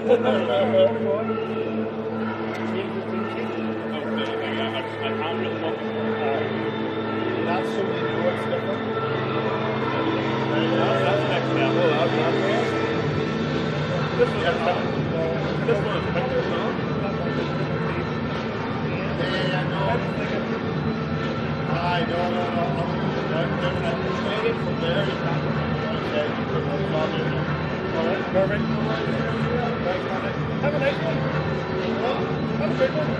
That's so we know it's different. That's next level. This one is pictures, no? Yeah, no. I no. Take it from there. You can't Alright, perfect. Have a nice one. Have a big one.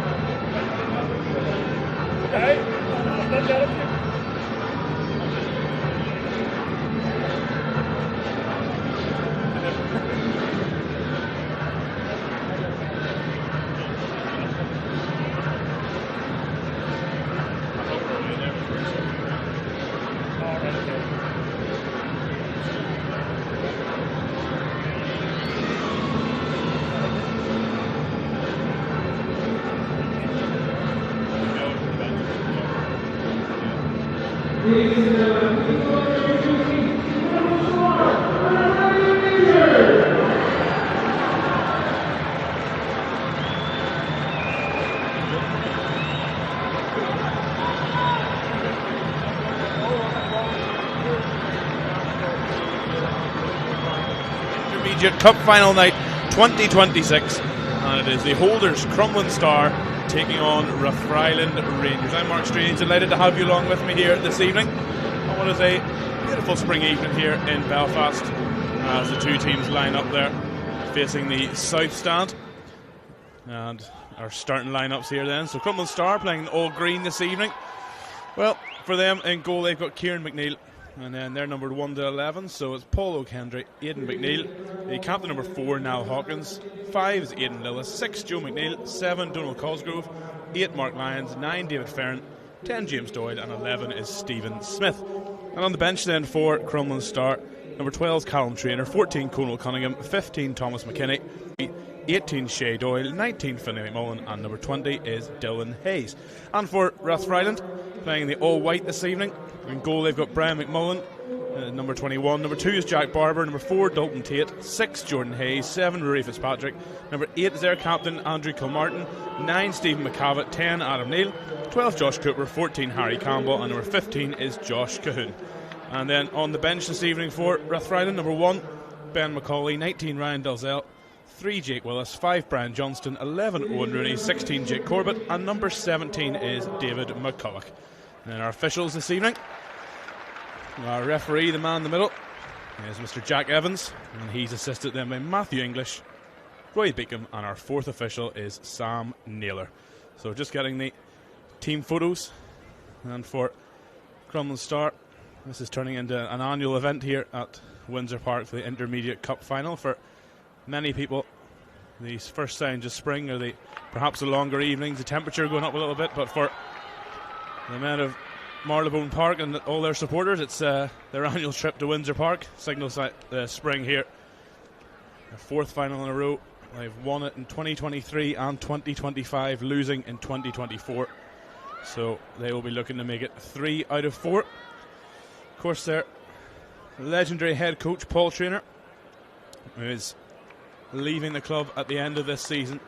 Okay. I've got it. Intermediate Cup final night 2026, and it is the holders Crumlin Star taking on Rathfriland Rangers. I'm Mark Strange, delighted to have you along with me here this evening on what is a beautiful spring evening here in Belfast as the two teams line up there facing the south stand. And our starting lineups here then. So Crumlin Star playing all green this evening. Well, for them in goal they've got Kieran McNeil, and then they're numbered 1 to 11, so it's Paul O'Kendry, Aidan McNeil, the captain number 4 Niall Hawkins, 5 is Aidan Lillis, 6 Joe McNeil, 7 Donald Cosgrove, 8 Mark Lyons, 9 David Ferrin, 10 James Doyle, and 11 is Stephen Smith. And on the bench then for Crumlin Star, number 12 is Callum Traynor, 14 Conal Cunningham, 15 Thomas McKinney, 18 Shay Doyle, 19 Finney McMullen, and number 20 is Dylan Hayes. And for Rathfriland, playing the all-white this evening, in goal they've got Brian McMullen, number 21, number 2 is Jack Barber, number 4 Dalton Tate, 6 Jordan Hayes, 7 Rory Fitzpatrick, number 8 is their captain Andrew Kilmartin, 9 Stephen McCavitt, 10 Adam Neal, 12 Josh Cooper, 14 Harry Campbell, and number 15 is Josh Cahoon. And then on the bench this evening for Rathfriland, number 1 Ben McCauley, 19 Ryan Dalzell, 3 Jake Willis, 5 Brian Johnston, 11 Owen Rooney, 16 Jake Corbett, and number 17 is David McCulloch. And then our officials this evening, our referee, the man in the middle, is Mr. Jack Evans, and he's assisted then by Matthew English, Roy Beacom, and our fourth official is Sam Naylor. So just getting the team photos, and for Crumlin Star, this is turning into an annual event here at Windsor Park for the Intermediate Cup final. For many people, these first signs of spring are perhaps the longer evenings, the temperature going up a little bit, but for the men of Marylebone Park and all their supporters, it's their annual trip to Windsor Park. Signals the spring here. Their fourth final in a row. They've won it in 2023 and 2025, losing in 2024. So they will be looking to make it 3 out of 4. Of course, their legendary head coach, Paul Traynor, who is leaving the club at the end of this season.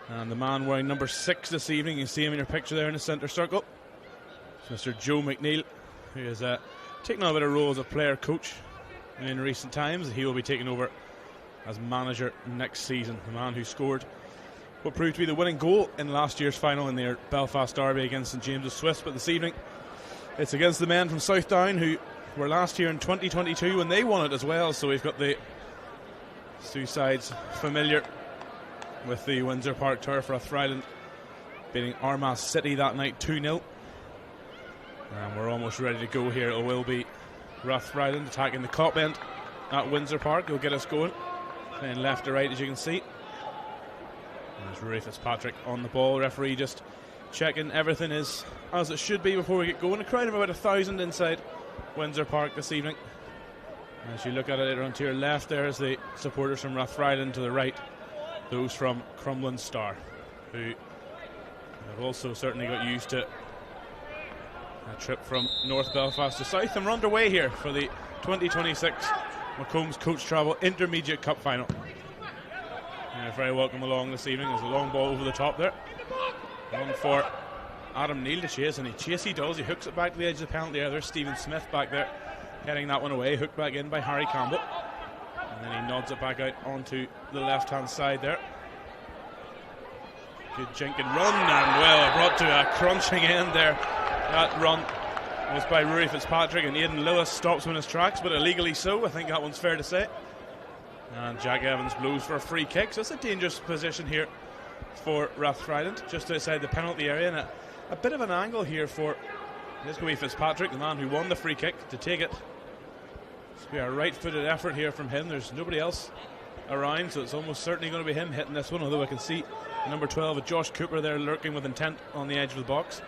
And the man wearing number 6 this evening, you see him in your picture there in the centre circle, Mr. Joe McNeil, who has taken on a bit of role as a player coach in recent times. He will be taking over as manager next season. The man who scored what proved to be the winning goal in last year's final in their Belfast derby against St James's Swiss. But this evening it's against the men from South Down, who were last here in 2022 when they won it as well. So we've got the two sides familiar with the Windsor Park turf. Rathfriland beating Armagh City that night 2-0. And we're almost ready to go here. It will be Rathfriland attacking the cop end at Windsor Park. He'll get us going. Playing left to right, as you can see. There's Rory Fitzpatrick on the ball. Referee just checking everything is as it should be before we get going. A crowd of about 1,000 inside Windsor Park this evening. As you look at it on to your left, there's the supporters from Rathfriland. To the right, those from Crumlin Star, who have also certainly got used to a trip from North Belfast to South, and we're underway here for the 2026 McComb's Coach Travel Intermediate Cup Final. Very welcome along this evening. There's a long ball over the top there. One for Adam Neal to chase, and he does. He hooks it back to the edge of the penalty area. There's Stephen Smith back there, heading that one away. Hooked back in by Harry Campbell. And then he nods it back out onto the left-hand side there. Good jink and run, and well, brought to a crunching end there. That run was by Rory Fitzpatrick, and Aidan Lewis stops him in his tracks, but illegally so. I think that one's fair to say. And Jack Evans blows for a free kick, so it's a dangerous position here for Rathfriland, just outside the penalty area, and a bit of an angle here for this going to be Fitzpatrick, the man who won the free kick, to take it. It's be a right-footed effort here from him. There's nobody else around, so it's almost certainly going to be him hitting this one, although I can see number 12 with Josh Cooper there lurking with intent on the edge of the box.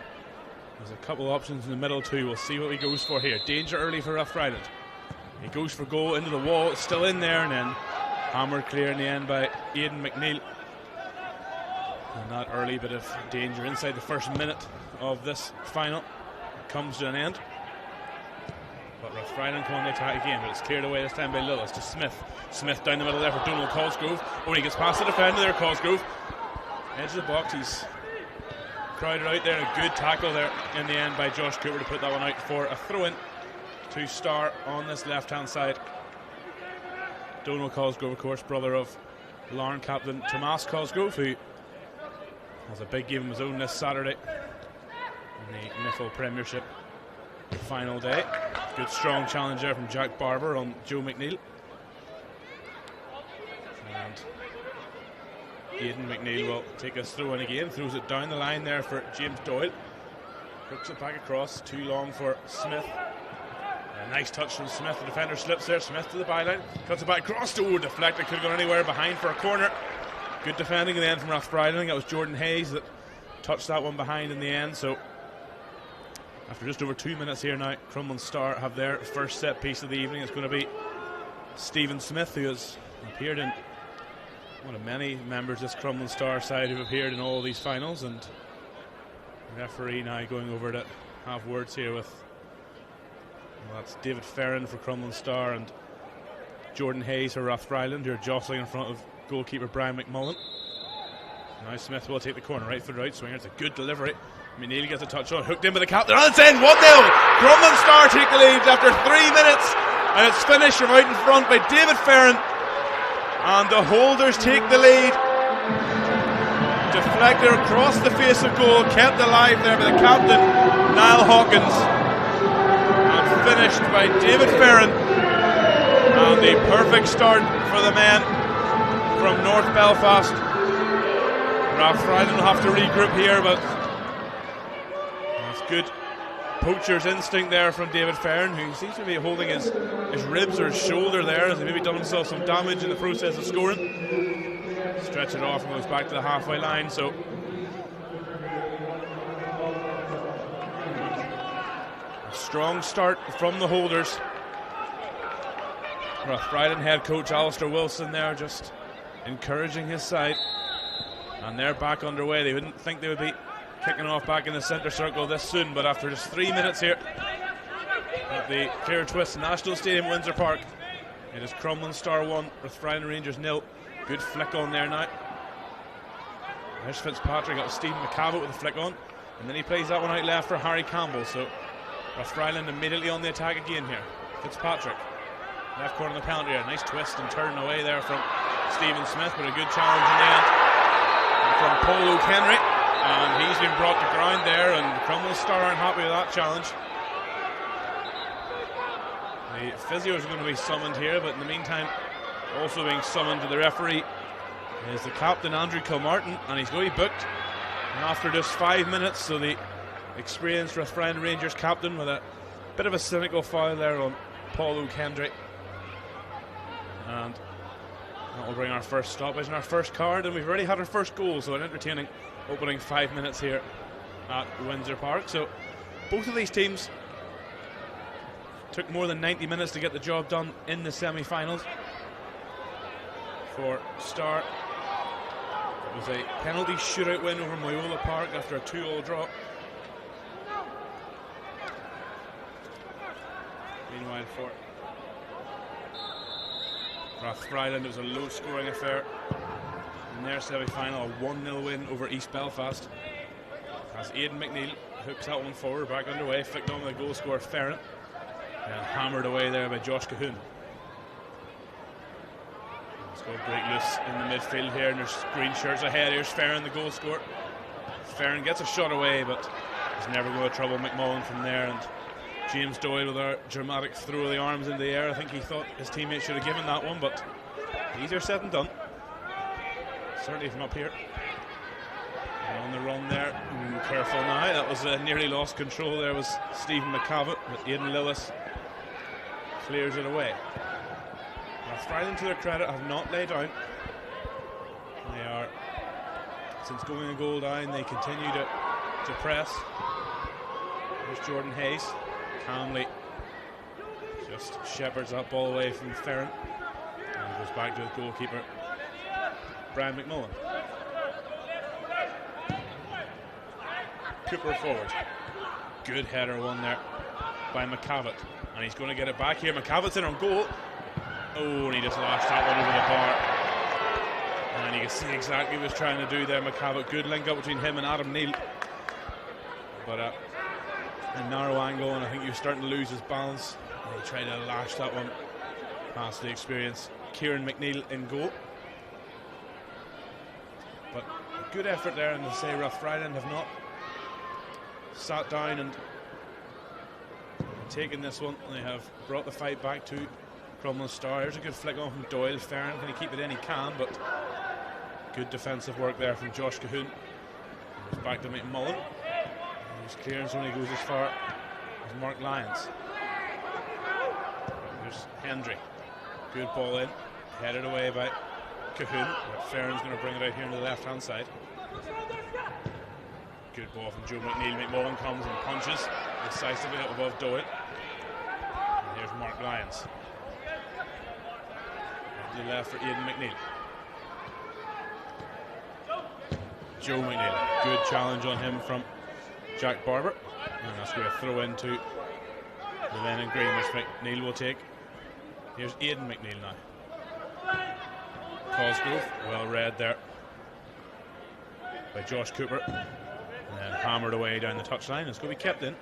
There's a couple of options in the middle too. We'll see what he goes for here. Danger early for Rathfriland. He goes for goal into the wall. It's still in there, and then hammered clear in the end by Aidan McNeil. And that early bit of danger inside the first minute of this final comes to an end. But Rathfriland come on the attack again, but it's cleared away this time by Lillis to Smith. Smith down the middle there for Donald Cosgrove. When he gets past the defender there, Cosgrove. Edge of the box, he's crowded out there. A good tackle there in the end by Josh Cooper to put that one out for a throw-in to Star on this left-hand side. Donald Cosgrove, of course, brother of Larne captain Tomas Cosgrove, who has a big game of his own this Saturday in the Niffle Premiership final day. Good strong challenge there from Jack Barber on Joe McNeil. And Aidan McNeil will take us through in again, throws it down the line there for James Doyle. Hooks it back across, too long for Smith. A nice touch from Smith, the defender slips there. Smith to the byline, cuts it back across to deflected, could have gone anywhere behind for a corner. Good defending in the end from Rathfriland. I think that was Jordan Hayes that touched that one behind in the end. So after just over 2 minutes here now, Crumlin Star have their first set piece of the evening. It's going to be Stephen Smith, who has appeared in one of many members of this Crumlin Star side who have appeared in all these finals, and the referee now going over to have words here with, well, that's David Ferrin for Crumlin Star and Jordan Hayes for Rathfriland, who are jostling in front of goalkeeper Brian McMullen. Now Smith will take the corner, right foot right swinger. It's a good delivery. McNeil gets a touch on, hooked in by the captain, and it's in. 1-0. Crumlin Star take the lead after 3 minutes, and it's finished from out in front by David Ferrin. And the holders take the lead. Deflector across the face of goal, kept alive there by the captain, Niall Hawkins. And finished by David Ferrin. And the perfect start for the men from North Belfast. Rathfriland will have to regroup here, but that's good poacher's instinct there from David Ferrin, who seems to be holding his ribs or his shoulder there as he maybe done himself some damage in the process of scoring. Stretch it off and goes back to the halfway line. So a strong start from the holders. Rathfriland head coach Alistair Wilson there just encouraging his side, and they're back underway. They wouldn't think they would be kicking off back in the centre circle this soon, but after just 3 minutes here at the Clare Twist National Stadium, Windsor Park, it is Crumlin Star 1, Rathfriland Rangers 0. Good flick on there now. There's Fitzpatrick, got Stephen McCavitt with a flick on, and then he plays that one out left for Harry Campbell. So Rathfriland immediately on the attack again here. Fitzpatrick, left corner of the penalty area, nice twist and turn away there from Stephen Smith, but a good challenge in the end from Paul O'Henry. And he's been brought to ground there, and Crumlin Star aren't happy with that challenge. The physios are going to be summoned here, but in the meantime, also being summoned to the referee is the captain, Andrew Kilmartin, and he's going to be booked. And after just 5 minutes, so the experienced Rathfriland Rangers captain with a bit of a cynical foul there on Paul O'Kendry. And that will bring our first stoppage and our first card, and we've already had our first goal, so an entertaining opening 5 minutes here at Windsor Park. So both of these teams took more than 90 minutes to get the job done in the semi-finals. For Star, it was a penalty shootout win over Moyola Park after a 2-2 draw. Meanwhile for Rathfriland, it was a low-scoring affair their semi-final, a 1-0 win over East Belfast. As Aidan McNeil hooks that one forward, back underway, flicked on with the goal scorer Ferrin, and hammered away there by Josh Cahoon. Let's go break loose in the midfield here, and there's green shirts ahead. Here's Ferrin, the goal scorer. Ferrin gets a shot away, but he's never going to trouble McMullen from there. And James Doyle with a dramatic throw of the arms in the air. I think he thought his teammate should have given that one, but easier said than done. Certainly from up here. And on the run there. Ooh, careful now. That was nearly lost control. There was Stephen McCavitt, but Aidan Lillis clears it away. Rathfriland, to their credit, have not laid down. They are, since going a goal down, they continue to press. There's Jordan Hayes. Calmly just shepherds that ball away from Ferrin. And goes back to his goalkeeper, Brian McMullen. Cooper forward. Good header one there by McCavitt. And he's going to get it back here. McCavitt's in on goal. Oh, and he just lashed that one over the bar. And you can see exactly what he was trying to do there, McCavitt. Good link up between him and Adam Neal. But a narrow angle, and I think he was starting to lose his balance. And he tried to lash that one past the experienced Kieran McNeil in goal. But a good effort there, and to say Rathfriland have not sat down and taken this one. They have brought the fight back to Crumlin Star. Here's a good flick on from Doyle. Ferrin, can he keep it in? He can, but good defensive work there from Josh Cahoon. Goes back to McMullen. His clearance only goes as far as Mark Lyons. There's Hendry. Good ball in. Headed away by Cahoon. But Ferrin's going to bring it out here on the left-hand side. Good ball from Joe McNeil. McMullen comes and punches decisively up above Doyle. And here's Mark Lyons. To the left for Aidan McNeil. Joe McNeil. Good challenge on him from Jack Barber. And that's going to throw into the Lennon Green, which McNeil will take. Here's Aidan McNeil now. Cosgrove, well read there by Josh Cooper. And then hammered away down the touchline. It's going to be kept in.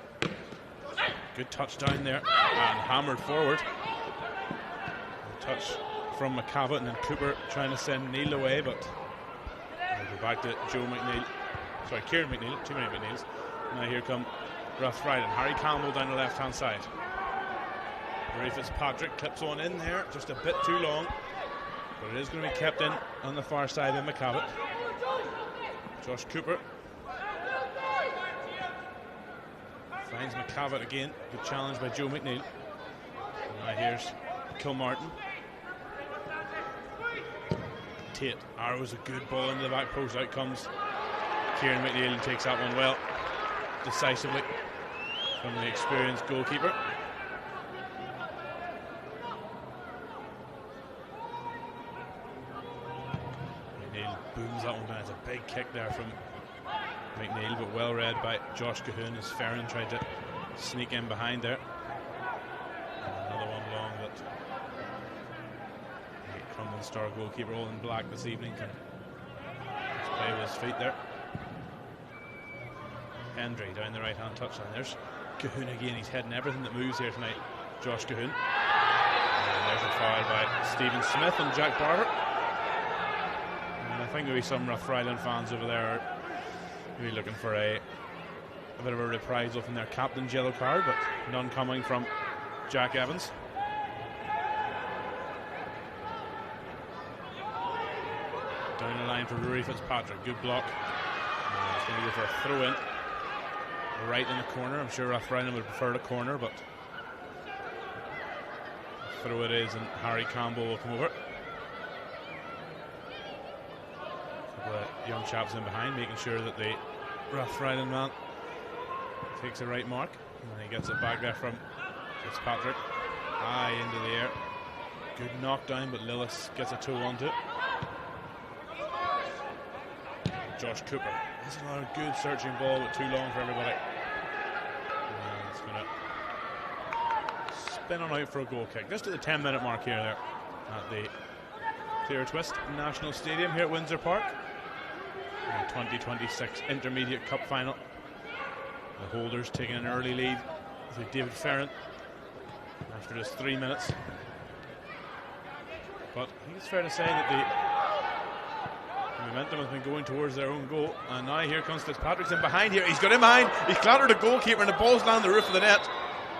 Good touchdown there. And hammered forward. Touch from McCavitt, and then Cooper trying to send Neil away, but we'll go back to Joe McNeil. Sorry, Kieran McNeil. Too many McNeils. Now here come Rathfriland. Harry Campbell down the left-hand side. Ray Fitzpatrick clips one in there, just a bit too long, but it is going to be kept in on the far side by McCavitt. Josh Cooper finds McCavitt again. Good challenge by Joe McNeil. Now here's Kilmartin. Tate arrows a good ball into the back post. Out comes Kieran McNeil and takes that one well, decisively, from the experienced goalkeeper. McNeil booms that one down. It's a big kick there from McNeil, but well read by Josh Cahoon as Ferrin tried to sneak in behind there. And another one long that the Crumlin Star goalkeeper, all in black this evening, can just play with his feet there. Hendry down the right hand touchline. There's Cahoon again. He's heading everything that moves here tonight. Josh Cahoon. And there's a foul by Stephen Smith and Jack Barber. And I think maybe some Rathfriland fans over there are maybe looking for a bit of a reprisal from their captain's yellow card, but none coming from Jack Evans. Down the line for Rory Fitzpatrick. Good block. And it's going to go for a throw in. Right in the corner. I'm sure Rathfriland would prefer the corner, but throw it is, and Harry Campbell will come over. A couple of young chaps in behind, making sure that the Rathfriland man takes the right mark, and then he gets it back there from Fitzpatrick. High into the air. Good knockdown, but Lillis gets a toe onto it. Josh Cooper. That's another good searching ball, but too long for everybody. And it's going to spin on out for a goal kick. Just at the 10-minute mark here there at the Clear Twist National Stadium here at Windsor Park. The 2026 Intermediate Cup Final. The holders taking an early lead through David Ferran after just 3 minutes. But I think it's fair to say that the momentum has been going towards their own goal. And now here comes Fitzpatrick's in behind here. He's got in behind. He's clattered the goalkeeper and the ball's down the roof of the net.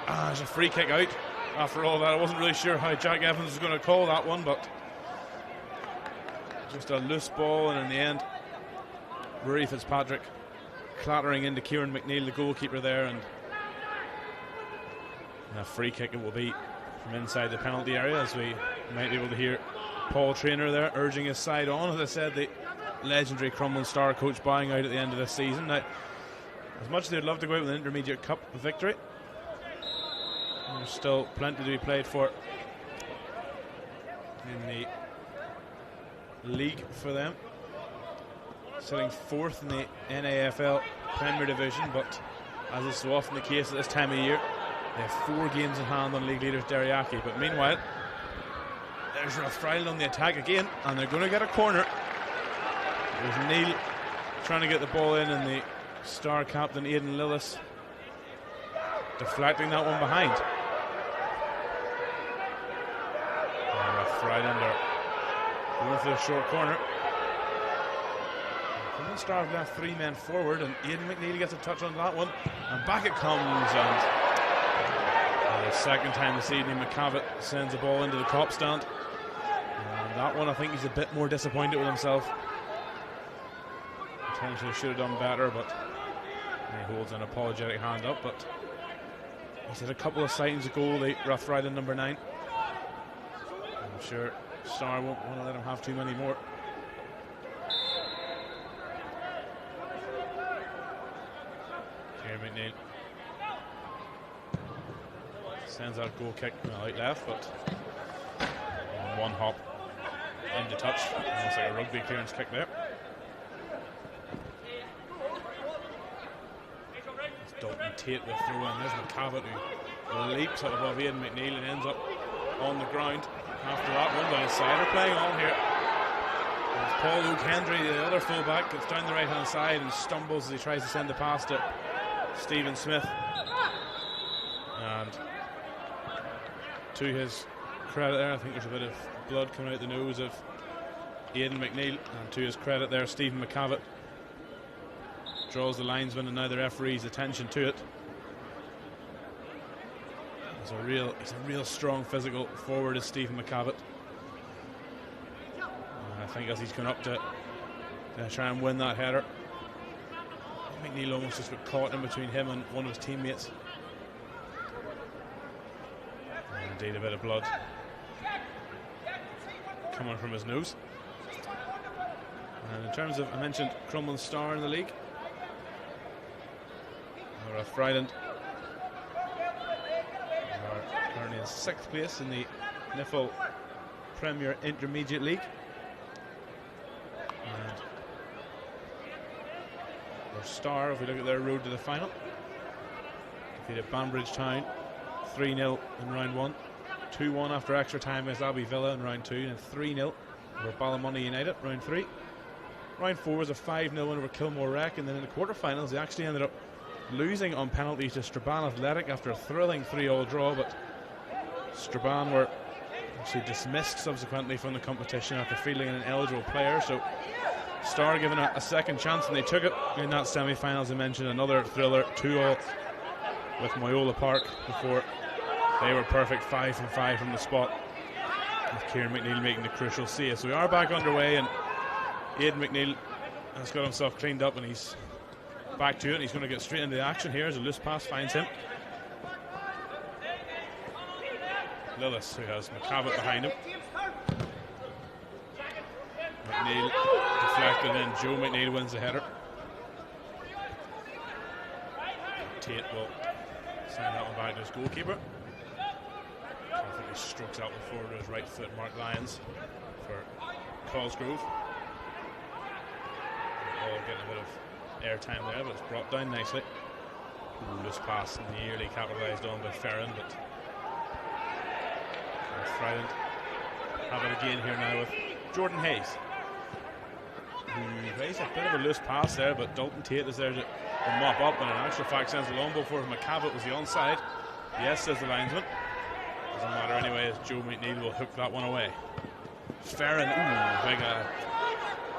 There's a free kick out. After all that, I wasn't really sure how Jack Evans was going to call that one, but just a loose ball, and in the end, Rory Fitzpatrick clattering into Kieran McNeil, the goalkeeper there, and a free kick it will be from inside the penalty area, as we might be able to hear Paul Traynor there urging his side on. As I said, the legendary Crumlin Star coach bowing out at the end of this season. Now, as much as they'd love to go out with an Intermediate Cup victory, there's still plenty to be played for in the league for them. Sitting fourth in the NAFL Premier Division, but as is so often the case at this time of year, they have 4 games in hand on league leaders Derryaki. But meanwhile, there's Rathfriland on the attack again, and they're going to get a corner. There's Neil trying to get the ball in, and the star captain Aidan Lillis deflecting that one behind. Rathfriland are going for the short corner. Crumlin Star have left 3 men forward, and Aidan McNeil gets a touch on that one, and back it comes, and the second time this evening McCavitt sends the ball into the cop stand, and that one I think he's a bit more disappointed with himself. Potentially should have done better, but he holds an apologetic hand up. But he's had a couple of sightings of goal, the Rathfriland number 9. I'm sure Star won't want to let him have too many more. Here McNeil sends out goal kick out left, but one hop into touch. Almost like a rugby clearance kick there. It's Dalton Tate with throw in. There's McCavitt who leaps up above Aidan McNeil and ends up on the ground. After that one down side, are playing on here. It's Paul O'Kendry, the other fullback, gets down the right hand side and stumbles as he tries to send the pass to Stephen Smith. And to his credit there, I think there's a bit of blood coming out the nose of Aidan McNeil, and to his credit there, Stephen McCavitt draws the linesman and now the referee's attention to it. He's a real strong physical forward is Stephen McCavitt. I think as he's gone up to try and win that header, McNeil almost just got caught in between him and one of his teammates. And indeed a bit of blood coming from his nose. And in terms of, I mentioned Crumlin Star in the league, Rathfriland are currently in 6th place in the NIFL Premier Intermediate League. And their Star, if we look at their road to the final, defeated Banbridge Town 3-0 in round 1, 2-1 after extra time against Abbey Villa in round 2, and 3-0 over Ballymoney United round 3. Round 4 was a 5-0 win over Kilmore Rec, and then in the quarterfinals they actually ended up losing on penalties to Strabane Athletic after a thrilling 3-all draw, but Strabane were actually dismissed subsequently from the competition after fielding an ineligible player. So Star given a second chance, and they took it in that semi-final. As I mentioned, another thriller 2-all with Moyola Park before they were perfect 5 from 5 from the spot, with Kieran McNeil making the crucial save. So we are back underway, and Aidan McNeil has got himself cleaned up and he's back to it, and he's going to get straight into the action here as a loose pass finds him. Lillis, who has McCavitt behind him. McNeil deflected, and then Joe McNeil wins the header. Tate will send that one back to his goalkeeper. I think he strokes out one forward to his right foot, Mark Lyons, for Cosgrove. All getting a bit of airtime there, but it's brought down nicely. Loose pass nearly capitalised on by Ferran, but Rathfriland have it again here now with Jordan Hayes, who plays a bit of a loose pass there, but Dalton Tate is there to mop up, and in actual fact sends the long ball for McCavitt. Was the onside? Yes, says the linesman. Doesn't matter anyway, as Joe McNeil will hook that one away. Ferrin, big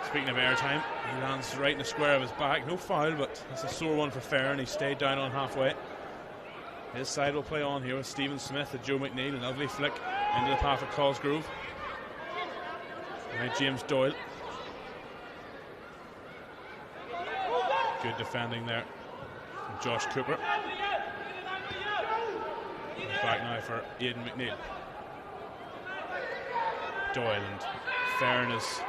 speaking of airtime, he lands right in the square of his back. No foul, but it's a sore one for Ferrin. He stayed down on halfway. His side will play on here with Stephen Smith and Joe McNeil. A lovely flick into the path of Cosgrove. Now James Doyle. Good defending there from Josh Cooper. Back now for Aidan McNeil. Doyle and Ferrin has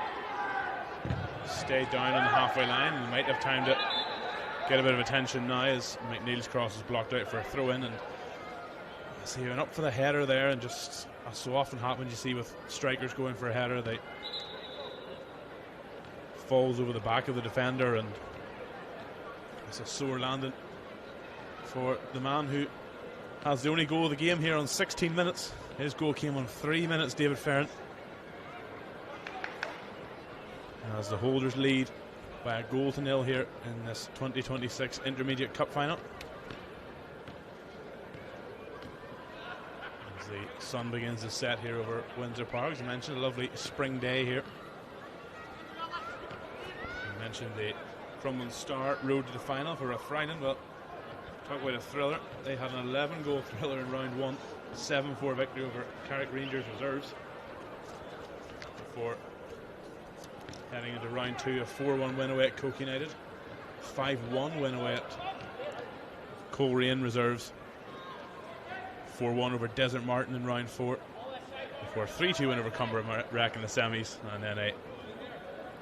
stayed down on the halfway line and might have time to get a bit of attention now as McNeil's cross is blocked out for a throw in. And see, he went up for the header there, and just as so often happens, you see with strikers going for a header, they falls over the back of the defender, and it's a sore landing for the man who has the only goal of the game here on 16 minutes. His goal came on 3 minutes, David Ferrin. As the Holders lead by a goal to nil here in this 2026 Intermediate Cup final. As the sun begins to set here over Windsor Park. As I mentioned, a lovely spring day here. I mentioned the Crumlin Star road to the final for Rathfriland. Well, talk about a thriller. They had an 11-goal thriller in round one, 7-4 victory over Carrick Rangers reserves. Before heading into round two, a 4-1 win away at Coke United, 5-1 win away at Coleraine reserves, 4-1 over Desert Martin in round four, before a 3-2 win over Cumbernack in the semis, and then in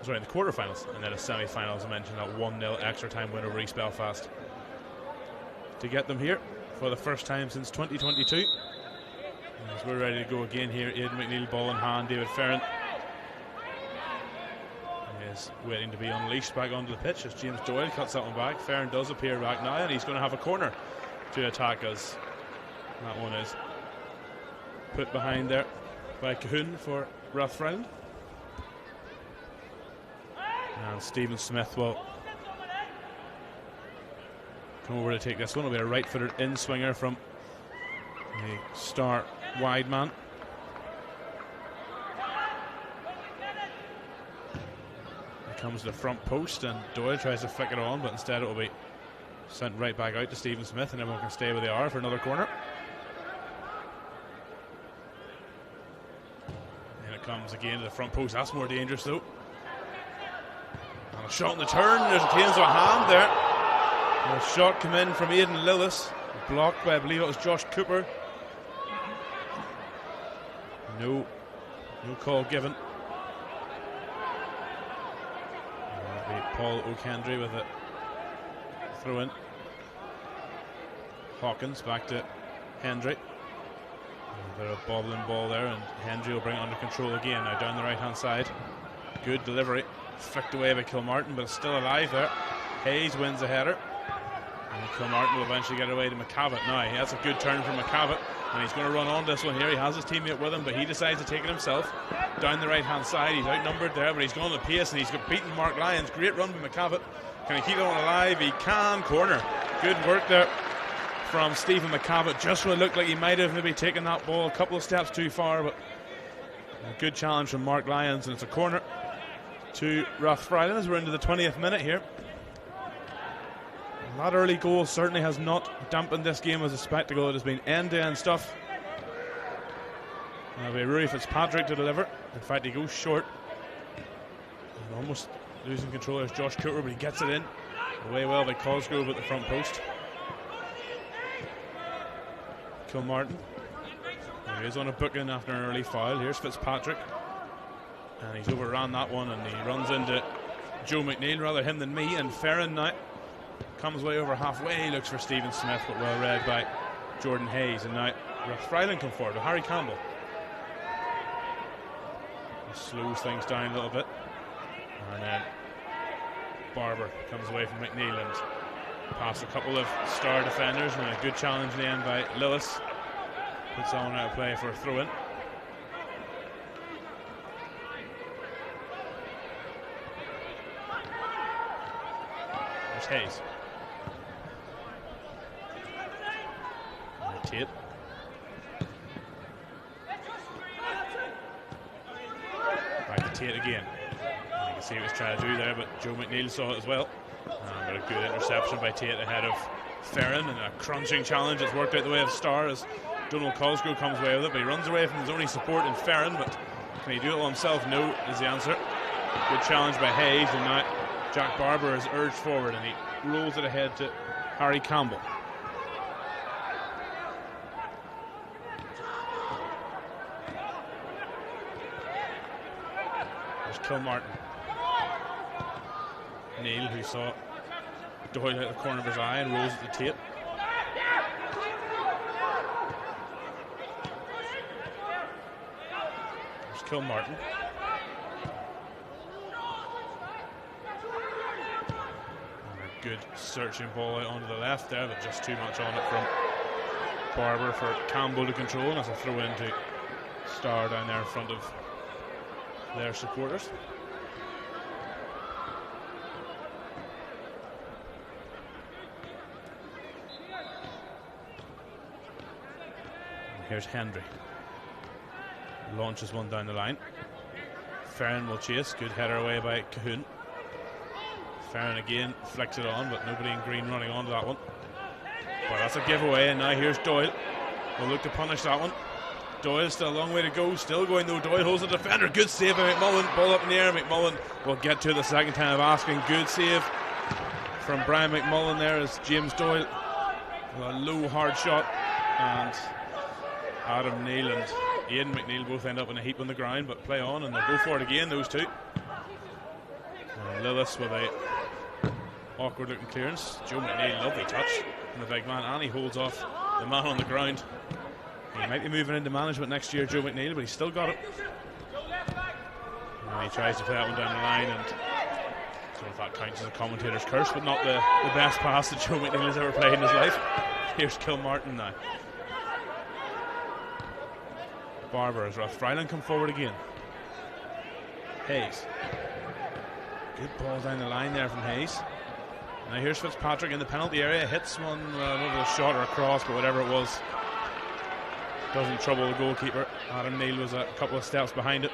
the quarterfinals, and then a semi-final, as I mentioned, that 1-0 extra time win over East Belfast to get them here for the first time since 2022. As we're ready to go again here, Aidan McNeil, ball in hand. David Ferrin is waiting to be unleashed back onto the pitch as James Doyle cuts that one back. Ferrin does appear back now, and he's going to have a corner to attack, as that one is put behind there by Cahoon for Rathfriland. And Stephen Smith will come over to take this one. It'll be a right-footed in-swinger from the Star wide man. It comes to the front post, and Doyle tries to flick it on, but instead it will be sent right back out to Stephen Smith, and everyone can stay where they are for another corner. And it comes again to the front post. That's more dangerous though. And a shot in the turn. There's a claims of a hand there. And a shot come in from Aidan Lillis, blocked by, I believe it was Josh Cooper. No call given. Paul O'Kendry with a throw in. Hawkins back to Hendry. A bit of a bobbling ball there, and Hendry will bring it under control again. Now down the right hand side. Good delivery. Flicked away by Kilmartin, but it's still alive there. Hayes wins the header. And Kilmartin will eventually get away to McCavitt. Now, that's a good turn from McCavitt, and he's going to run on this one here. He has his teammate with him, but he decides to take it himself. Down the right hand side, he's outnumbered there, but he's going to the pace, and he's beaten Mark Lyons. Great run by McCavitt. Can he keep that one alive? He can. Corner. Good work there from Stephen McCavitt. Just when it looked like he might have maybe taken that ball a couple of steps too far, but a good challenge from Mark Lyons, and it's a corner to Rathfriland as we're into the 20th minute here. That early goal certainly has not dampened this game as a spectacle. It has been end-to-end stuff. It'll be Rory Fitzpatrick to deliver. In fact, he goes short. And almost losing control is Josh Cooper, but he gets it in. Away well by Cosgrove at the front post. Kilmartin. He is on a booking after an early foul. Here's Fitzpatrick. And he's overran that one, and he runs into Joe McNeil, rather him than me. And Ferrin now comes way over halfway. He looks for Stephen Smith, but well read by Jordan Hayes. And now Rathfriland come forward with Harry Campbell. He slows things down a little bit. And then Barber comes away from McNeil and past a couple of Star defenders, and a good challenge in the end by Lewis. Puts that one out of play for a throw-in. Here's Hayes. Tate. Back to Tate again. You can see what he was trying to do there, but Joe McNeil saw it as well. But a good interception by Tate ahead of Ferrin, and a crunching challenge. It's worked out the way of Star as Donald Cosgrove comes away with it, but he runs away from his only support in Ferrin. But can he do it all himself? No is the answer. Good challenge by Hayes, and now Jack Barber is urged forward, and he rolls it ahead to Harry Campbell. There's Kilmartin. Neil, who saw Doyle out the corner of his eye, and rolls it to Tate. There's Kilmartin. Good searching ball out onto the left there, but just too much on it from Barber for Campbell to control, and that's a throw in to Star down there in front of their supporters. And here's Hendry. Launches one down the line. Ferrin will chase. Good header away by Cahoon. Ferrin again flicks it on, but nobody in green running onto that one. But that's a giveaway, and now here's Doyle. We'll look to punish that one. Doyle still a long way to go, still going though. Doyle holds the defender. Good save by McMullen. Ball up in the air. McMullen will get to it the second time of asking. Good save from Brian McMullen there as James Doyle with a low hard shot, and Adam Neal and Ian McNeil both end up in a heap on the ground, but play on and they'll go for it again, those two. And Lillis with a awkward looking clearance. Joe McNeil, lovely touch from the big man, and he holds off the man on the ground. He might be moving into management next year, Joe McNeil, but he's still got it. And he tries to play that one down the line, and so if that counts as a commentator's curse, but not the best pass that Joe McNeil has ever played in his life. Here's Kilmartin now. Barber as Rathfriland come forward again. Hayes. Good ball down the line there from Hayes. Now here's Fitzpatrick in the penalty area. Hits one, over the shot or a cross, but whatever it was, doesn't trouble the goalkeeper. Adam Neal was a couple of steps behind it.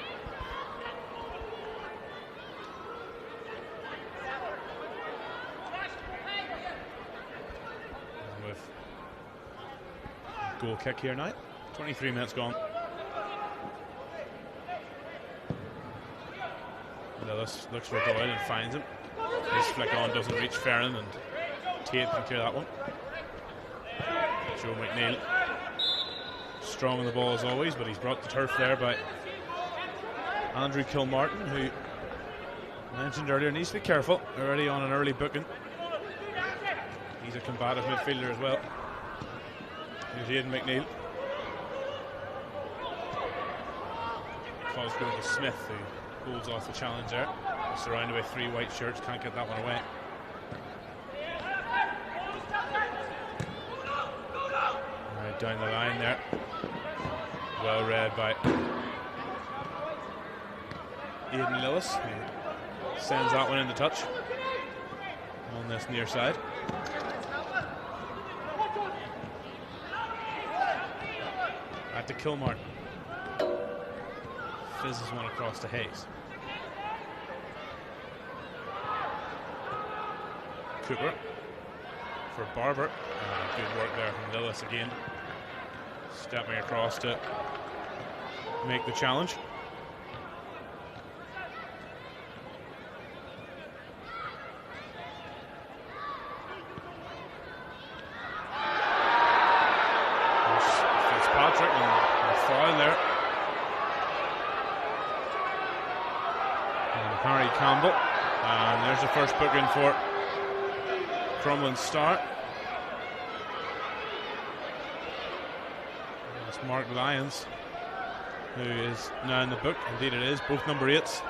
And with goal kick here now. 23 minutes gone. Lillis looks for Doyle and finds him. His flick on doesn't reach Ferrin, and Tate can clear that one. Joe McNeil strong on the ball as always, but he's brought to turf there by Andrew Kilmartin, who mentioned earlier needs to be careful. Already on an early booking. He's a combative midfielder as well. Here's Aidan McNeil. Cosgrove to Smith, who holds off the challenge there. Surrounded by three white shirts, can't get that one away. Right down the line there. Well read by Aidan Lillis, who sends that one into touch on this near side. Back to Kilmartin. Fizzes one across to Hayes. Cooper for Barber. Good work there from Lillis again. Stepping across to make the challenge. There's Fitzpatrick and a foul there. Harry Campbell, and there's the first booking for Crumlin Star. It's Mark Lyons who is now in the book. Indeed it is, both number 8s.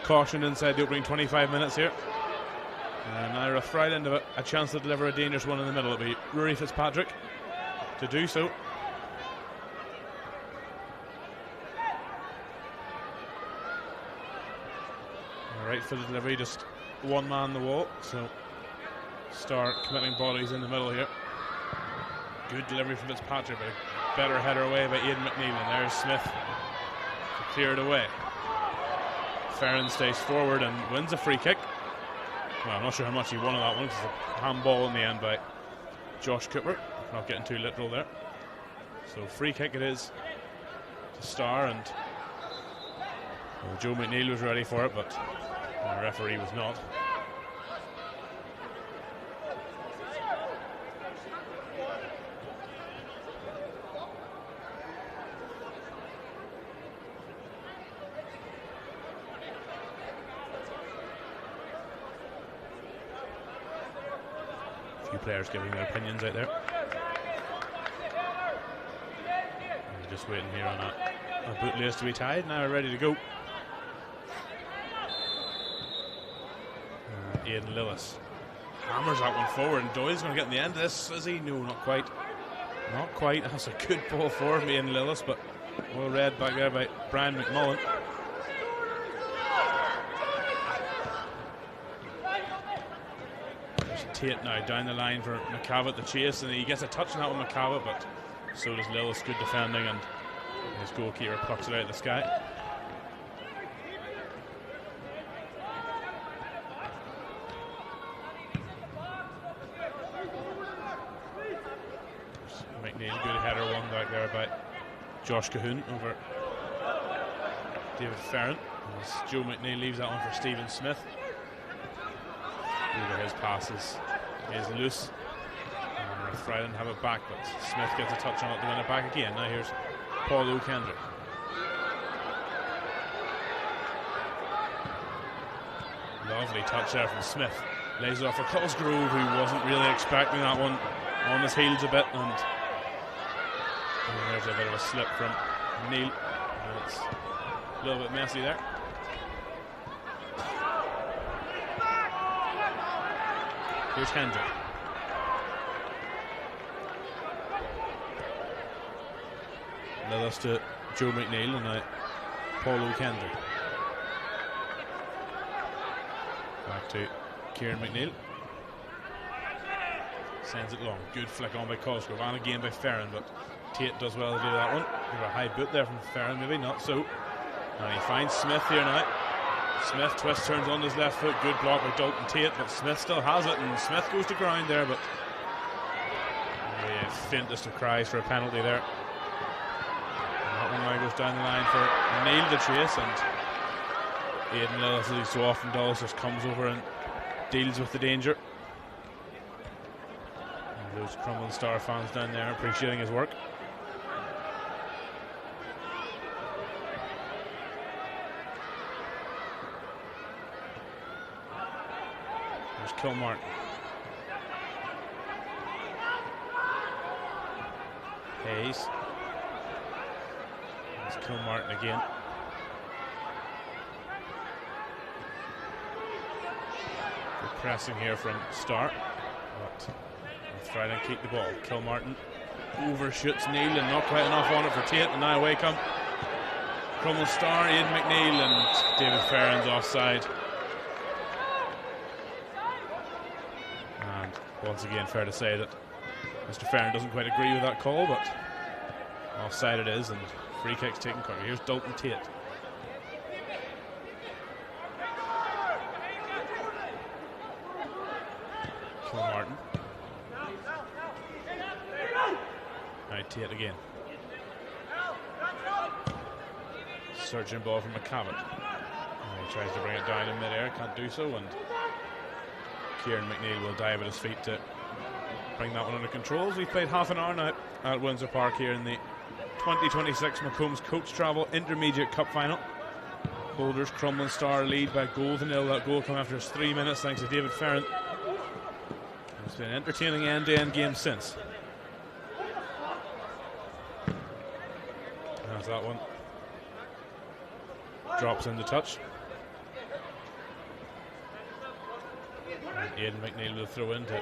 Cautioned inside the opening 25 minutes here. And now Rathfriland have a chance to deliver a dangerous one in the middle. It'll be Rory Fitzpatrick to do so. Right for the delivery, just one man on the wall, so Star committing bodies in the middle here. Good delivery from Fitzpatrick, but a better header away by Aidan McNeil. And there's Smith to clear it away. Ferran stays forward and wins a free kick. Well, I'm not sure how much he won on that one, because it's a handball in the end by Josh Cooper. Not getting too literal there. So free kick it is to Star, and well, Joe McNeil was ready for it, but the referee was not. A few players giving their opinions out there. We're just waiting here on a boot lace to be tied. Now we're ready to go. Aidan Lillis hammers that one forward, and Doyle's going to get in the end of this, is he? No, not quite. Not quite. That's a good ball for Aidan Lillis, but well read back there by Brian McMullen. Tate now down the line for McCavitt to chase, and he gets a touch on that one, McCavitt, but so does Lillis. Good defending, and his goalkeeper plucks it out of the sky. McNeil, good header one back there by Josh Cahoon over David Ferran. As Joe McNeil leaves that one for Stephen Smith. Over his passes is loose. And Rathfriland have it back, but Smith gets a touch on it to win it back again. Now here's Paul O'Kendry. Lovely touch there from Smith. Lays it off for Cosgrove, who wasn't really expecting that one. On his heels a bit, and there's a bit of a slip from Neil. It's a little bit messy there. Here's Hendry. Lillis to Joe McNeil, and now Paul O'Kendry. Back to Kieran McNeil. Sends it long. Good flick on by Cosgrove, and again by Ferran, but Tate does well to do that one. Give a high boot there from Ferran, maybe not so. And he finds Smith here now. Smith twists, turns on his left foot. Good block by Dalton Tate, but Smith still has it, and Smith goes to ground there, but the faintest of cries for a penalty there. And that one now goes down the line for Neil to chase, and Aidan Lillis, as he so often does, just comes over and deals with the danger. And those Crumlin Star fans down there appreciating his work. Kilmartin. Hayes. It's Kilmartin again. Good pressing here from Starr. But Rathfriland keep the ball. Kilmartin overshoots Neil, and not quite enough on it for Tate, and now away come Crumlin Star, Aidan McNeil, and David Ferran's offside. Once again, fair to say that Mr. Ferran doesn't quite agree with that call, but offside it is, and free kick's taken quickly. Here's Dalton Tate. Kilmartin. Now Tate again. Searching ball from McCavitt. He tries to bring it down in mid-air, can't do so, and Kieran McNeil will dive at his feet to bring that one under control. We've played half an hour now at Windsor Park here in the 2026 McComb's Coach Travel Intermediate Cup Final. Holders Crumlin Star lead by a goal to nil. That goal come after just 3 minutes thanks to David Ferran. It's been an entertaining end-to-end game since. That's that one. Drops in the touch. Aidan McNeil will throw into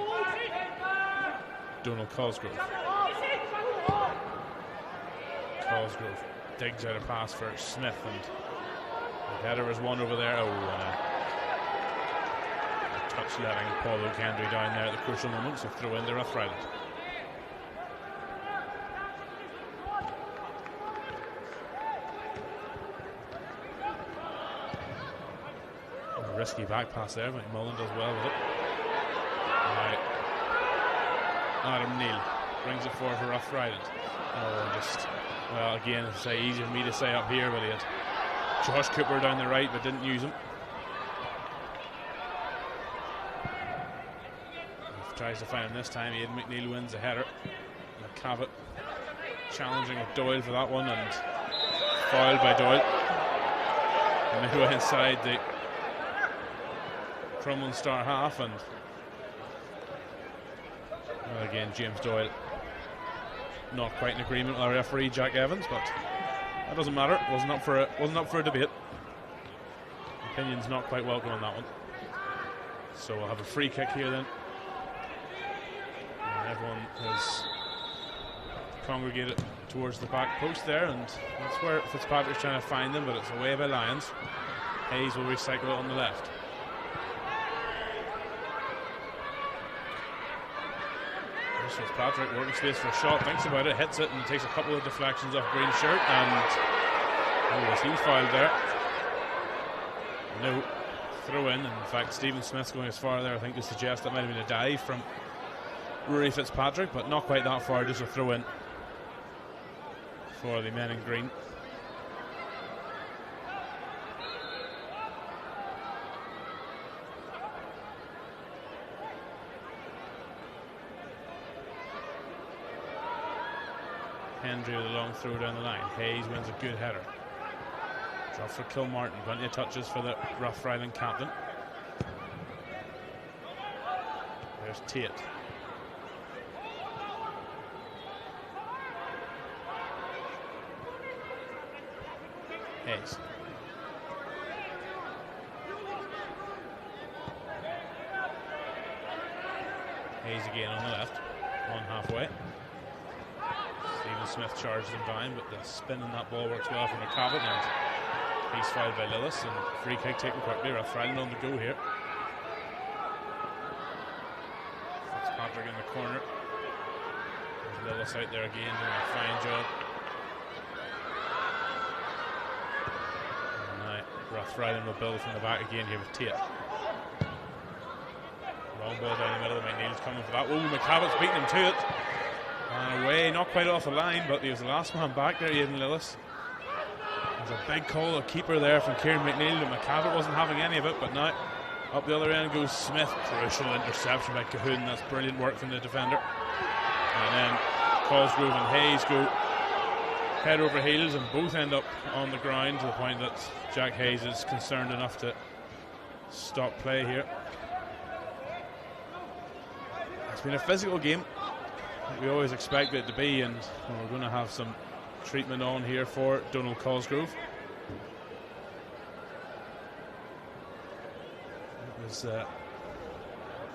Donald Cosgrove. Cosgrove digs out a pass for Smith, and the header is one over there. Oh, and a touch letting Paul O'Kendry down there at the crucial moment, so throw in to Rathfriland. A risky back pass there, but Mullen does well with it. Right. Adam Neal brings it forward for Rathfriland. Oh, just, well, again, it's easy for me to say up here, but he had Josh Cooper down the right, but didn't use him. Tries to find him this time. Aidan McNeil wins a header. McCavitt challenging with Doyle for that one, and fouled by Doyle. Midway inside the Crumlin Star half, and well, again James Doyle not quite in agreement with our referee Jack Evans, but that doesn't matter. It wasn't up for a debate. Opinion's not quite welcome on that one. So we'll have a free kick here then. Everyone has congregated towards the back post there, and that's where Fitzpatrick's trying to find them, but it's away by Lions. Hayes will recycle it on the left. There's Fitzpatrick working space for a shot, thinks about it, hits it, and takes a couple of deflections off Green's shirt, and was he fouled there? No, throw in. In fact, Stephen Smith's going as far there, I think, to suggest that might have been a dive from Rory Fitzpatrick, but not quite that far, just a throw in for the men in green. Hendry with a long throw down the line. Hayes wins a good header. Drop for Kilmartin. Plenty of touches for the Rathfriland captain. There's Tate. Hayes. Hayes again on the left, on halfway. Stephen Smith charges him down, but the spin on that ball works well for McCavitt, and he's fouled by Lillis, and free kick taken quickly. Rathfriland on the go here. Fitzpatrick in the corner. There's Lillis out there again doing a fine job. Rathfriland will build from the back again here with Tate. Long ball down the middle. McNeil's coming for that. Oh, McCavitt's beating him to it. And away, not quite off the line, but he was the last man back there, Aidan Lillis. There's a big call, a keeper there from Kieran McNeil, and McCavitt wasn't having any of it, but now up the other end goes Smith. Crucial interception by Cahoon. That's brilliant work from the defender. And then Cosgrove and Hayes go head over heels, and both end up on the ground, to the point that Jack Hayes is concerned enough to stop play here. It's been a physical game, like we always expect it to be, and we're going to have some treatment on here for Donald Cosgrove. It was the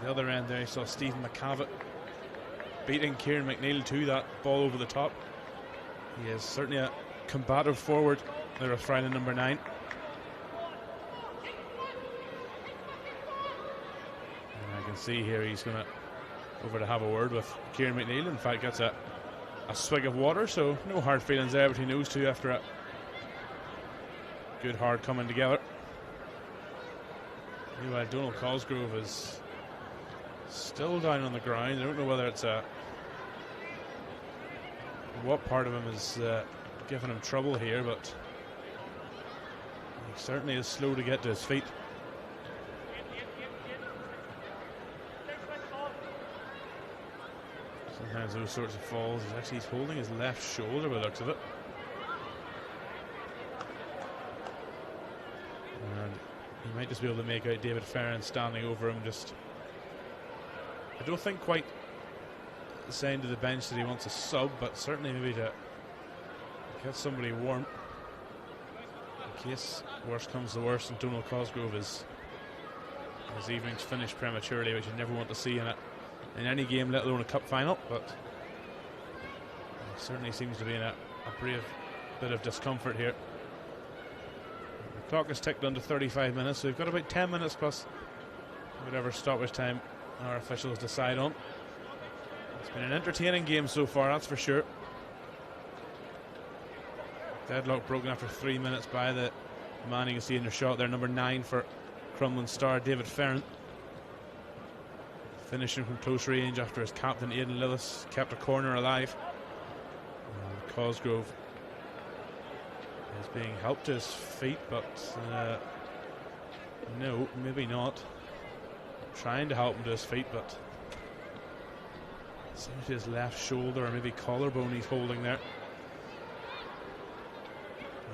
other end there. You saw Stephen McCavitt beating Kieran McNeil to that ball over the top. He is certainly a combative forward, the Rathfriland number 9. And I can see here he's going to over to have a word with Kieran McNeil. In fact, gets a swig of water, so no hard feelings there between those two after a good hard coming together. Meanwhile, Donald Cosgrove is still down on the ground. I don't know whether it's what part of him is giving him trouble here, but he certainly is slow to get to his feet. Sometimes those sorts of falls, he's holding his left shoulder by the looks of it. And he might just be able to make out David Farron standing over him, just, I don't think quite saying to the bench that he wants a sub, but certainly maybe to get somebody warm in case worst comes to worst and Donald Cosgrove is his evening's finished prematurely, which you never want to see in any game, let alone a cup final. But he certainly seems to be in a brave bit of discomfort here. The clock has ticked under 35 minutes, so we've got about 10 minutes plus whatever stoppage time our officials decide on. It's been an entertaining game so far, that's for sure. Deadlock broken after 3 minutes by the man you can see in the shot there, number 9 for Crumlin star David Ferrand. Finishing from close range after his captain Aidan Lillis kept a corner alive. Cosgrove is being helped to his feet, but no, maybe not. Trying to help him to his feet, but it seems his left shoulder or maybe collarbone he's holding there.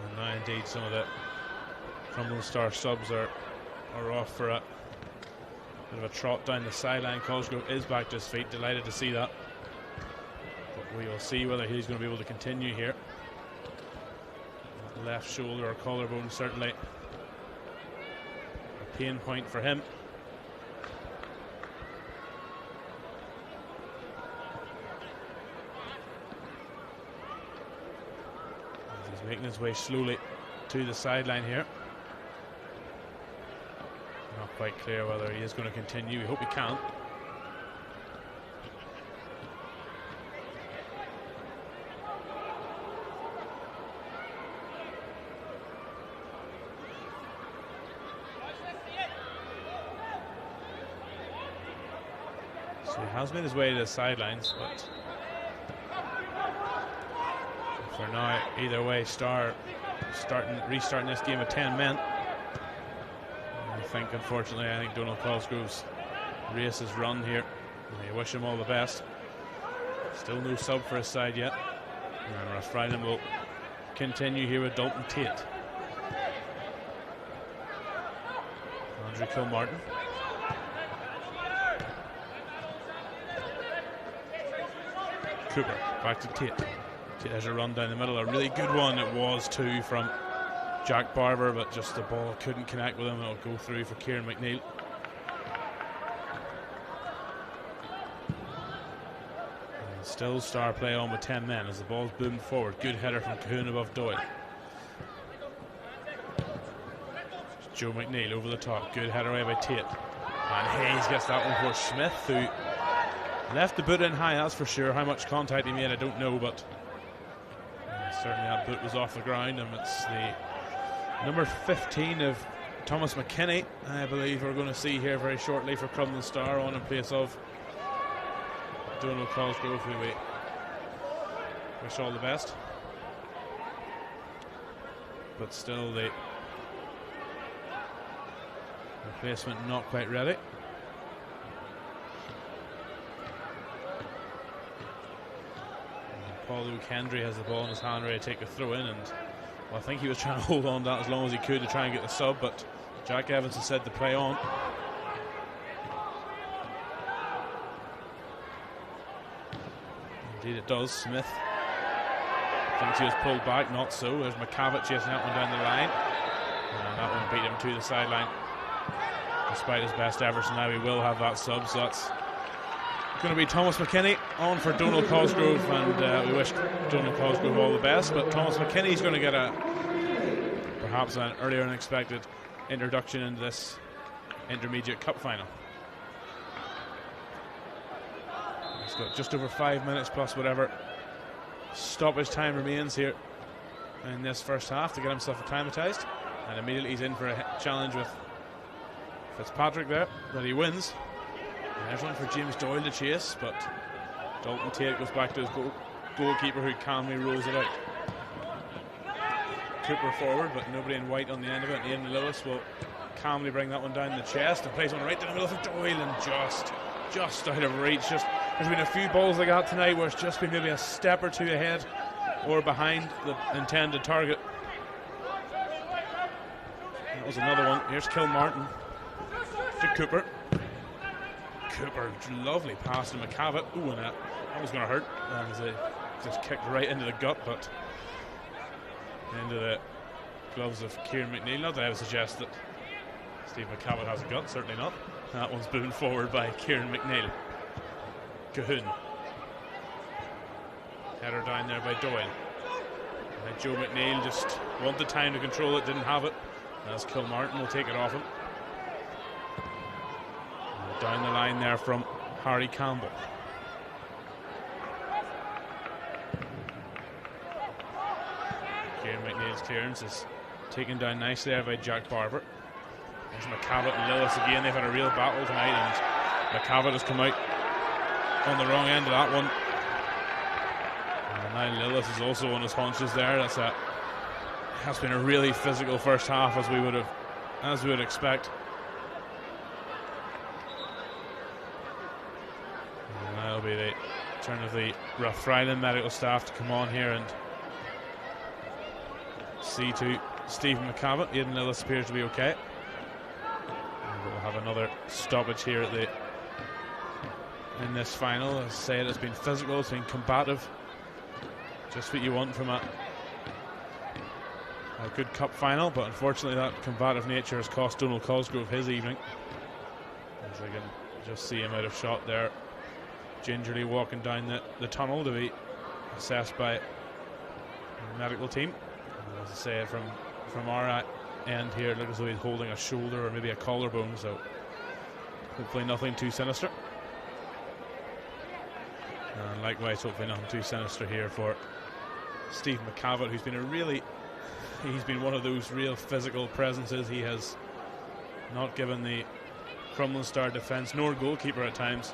And now indeed some of the Crumlin star subs are off for a bit of a trot down the sideline. Cosgrove is back to his feet, delighted to see that. But we will see whether he's going to be able to continue here. Left shoulder or collarbone certainly a pain point for him. As he's making his way slowly to the sideline here. Not quite clear whether he is going to continue. We hope he can. So he has made his way to the sidelines, but for now, either way, restarting this game with 10 men. Unfortunately, I think Donald Cosgrove's race is run here. I wish him all the best. Still no sub for his side yet. And Rathfriland will continue here with Dalton Tate. Andrew Kilmartin. Cooper back to Tate. Tate has a run down the middle. A really good one. It was too from Jack Barber, but just the ball couldn't connect with him. It'll go through for Kieran McNeil. And still star play on with 10 men as the ball's boomed forward. Good header from Cahoon above Doyle. Joe McNeil over the top. Good header away by Tate. And Hayes gets that one for Smith, who left the boot in high, that's for sure. How much contact he made, I don't know, but certainly that boot was off the ground, and it's the number 15 of Thomas McKinney, I believe we're going to see here very shortly for Crumlin Star, on in place of Donald Cosgrove, who we wish all the best. But still the replacement not quite ready. Paul Luke Hendry has the ball in his hand, ready to take the throw in, and well, I think he was trying to hold on to that as long as he could to try and get the sub, but Jack Evans has said to play on. Indeed it does. Smith thinks he was pulled back, not so. There's McCavitt chasing that one down the line, and that one beat him to the sideline despite his best efforts. Now he will have that sub, so that's going to be Thomas McKinney on for Donald Cosgrove, and we wish Donald Cosgrove all the best, but Thomas McKinney's going to get perhaps an earlier than expected introduction into this intermediate cup final. He's got just over 5 minutes plus whatever stoppage time remains here in this first half to get himself acclimatised, and immediately he's in for a challenge with Fitzpatrick there that he wins. There's one for James Doyle to chase, but Dalton Tate goes back to his goalkeeper, who calmly rolls it out. Cooper forward, but nobody in white on the end of it. And Aidan Lillis will calmly bring that one down the chest and plays one right down the middle for Doyle, and just out of reach. There's been a few balls like that tonight where it's just been maybe a step or two ahead or behind the intended target. That was another one. Here's Kilmartin to Cooper. Cooper, lovely pass to McCavitt. Ooh, and that was going to hurt. And just kicked right into the gut, but into the gloves of Kieran McNeil. Not that I would suggest that Steve McCavitt has a gut, certainly not. That one's boomed forward by Kieran McNeil. Cahoon. Header down there by Doyle. And Joe McNeil just wanted time to control it, didn't have it. As Kilmartin will take it off him. Down the line there from Harry Campbell. Kieran McNeil's clearance is taken down nicely there by Jack Barber. There's McCavitt and Lillis again. They've had a real battle tonight, and McCavitt has come out on the wrong end of that one. And now Lillis is also on his haunches there. Has been a really physical first half, as we would expect. And that'll be the turn of the Rathfriland medical staff to come on here and see to Stephen McCavitt. Aidan Lillis appears to be okay. And we'll have another stoppage here in this final. As I say, it's been physical, it's been combative. Just what you want from a good cup final, but unfortunately that combative nature has cost Donald Cosgrove his evening. As I can just see him out of shot there, gingerly walking down the tunnel to be assessed by the medical team. And as I say, from our end here, it looks as though he's holding a shoulder or maybe a collarbone, so hopefully nothing too sinister. And likewise, hopefully nothing too sinister here for Steve McCavitt, who's been one of those real physical presences. He has not given the Crumlin Star defence nor goalkeeper at times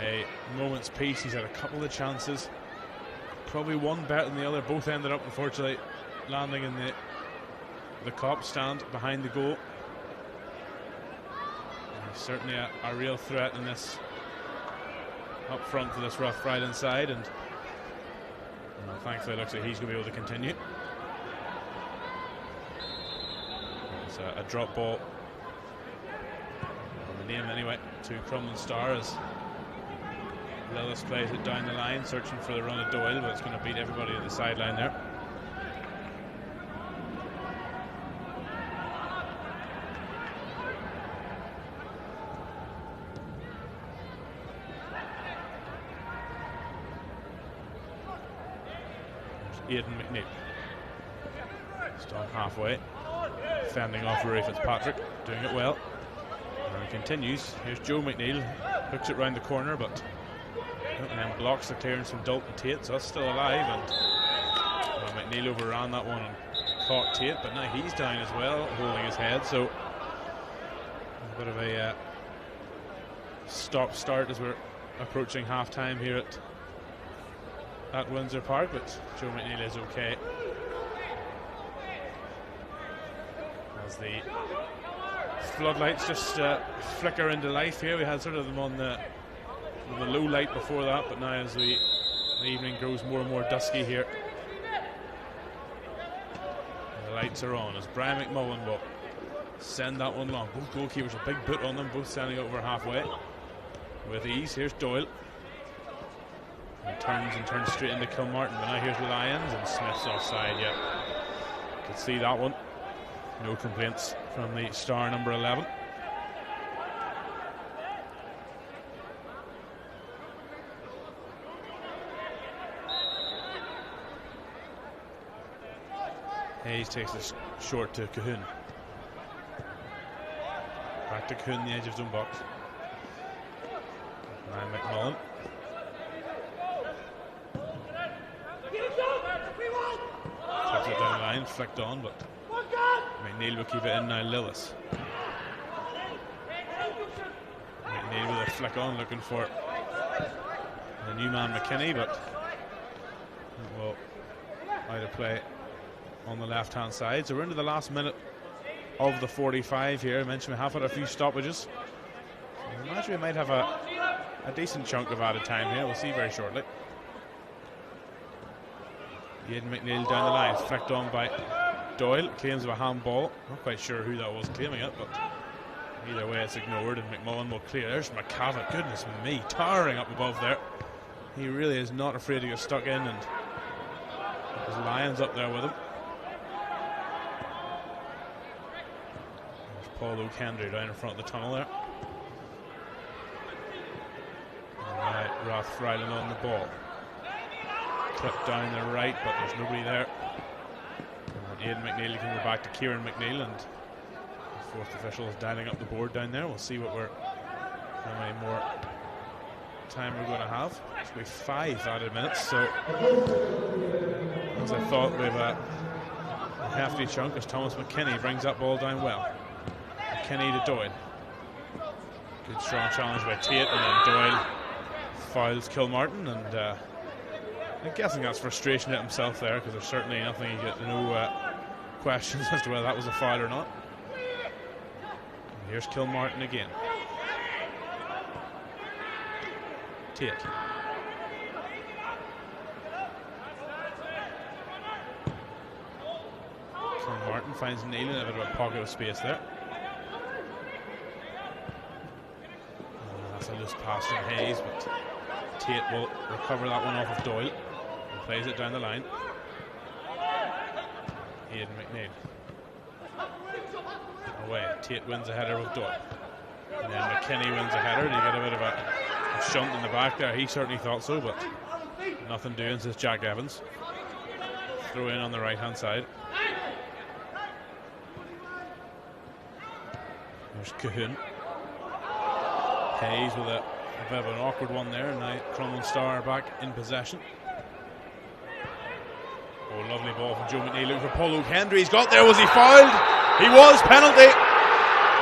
a moment's peace. He's had a couple of chances, probably one better than the other. Both ended up, unfortunately, landing in the cop stand behind the goal. And he's certainly a real threat in this up front for this Rathfriland side, and thankfully it looks like he's going to be able to continue. It's a drop ball on the name anyway to Crumlin Star as Lillis plays it down the line, searching for the run of Doyle, but it's going to beat everybody at the sideline there. Aidan McNeil still halfway, fending off Rory Fitzpatrick, doing it well, and it continues. Here's Joe McNeil, hooks it round the corner, but and then blocks the clearance from Dalton Tate, so that's still alive, and McNeil overran that one and caught Tate, but now he's down as well, holding his head, so a bit of a stop-start as we're approaching half-time here at Windsor Park, but Joe McNeil is okay. As the floodlights just flicker into life here. We had sort of them on the low light before that, but now as the evening grows more and more dusky here, the lights are on as Brian McMullen will send that one long. Both goalkeepers a big boot on them, both sending it over halfway with ease. Here's Doyle. And turns straight into Kilmartin, but now here's Lyons, and Smith's offside. Yeah, could see that one. No complaints from the star number 11. Hayes takes this short to Cahoon. Back to Cahoon, the edge of his own box. Ryan McMullen. Taps it down the line, flicked on, but McNeil will keep it in now. Lillis. McNeil with a flick on, looking for the new man McKinney, but well, out of play on the left hand side. So we're into the last minute of the 45 here. I mentioned we have had a few stoppages. I imagine we might have a decent chunk of added time here. We'll see very shortly. Aidan McNeil down the line, flicked on by Doyle, claims of a handball. Not quite sure who that was claiming it, but either way it's ignored, and McMullen will clear. There's McCavitt, goodness me, towering up above there. He really is not afraid to get stuck in, and there's Lyons up there with him. There's Paul O'Kendry down in front of the tunnel there. Alright, Rathfriland on the ball. Clipped down the right, but there's nobody there. And Aidan McNeil can go back to Kieran McNeil, and the fourth official is dialing up the board down there. We'll see what we're how many more time we're going to have. It's going to be 5 added minutes, so as I thought, we've a hefty chunk as Thomas McKinney brings that ball down well. McKinney to Doyle. Good strong challenge by Tate, and then Doyle fouls Kilmartin, and I'm guessing that's frustration at himself there, because there's certainly nothing, you get no questions as to whether that was a foul or not. And here's Kilmartin again. Tate. Kilmartin finds Neil in a bit of a pocket of space there. That's a loose pass from Hayes, but Tate will recover that one off of Doyle and plays it down the line. Aidan McNeil. Away. Tate wins a header with Doyle. And then McKinney wins a header. You get a bit of a shunt in the back there. He certainly thought so, but nothing doing since Jack Evans. Throw in on the right hand side. There's Cahoon. Hayes with a bit of an awkward one there, and now Crumlin Star back in possession. Oh, lovely ball from Joe McNeil looking for Paul O'Hendry. He's got there. Was he fouled? He was. Penalty.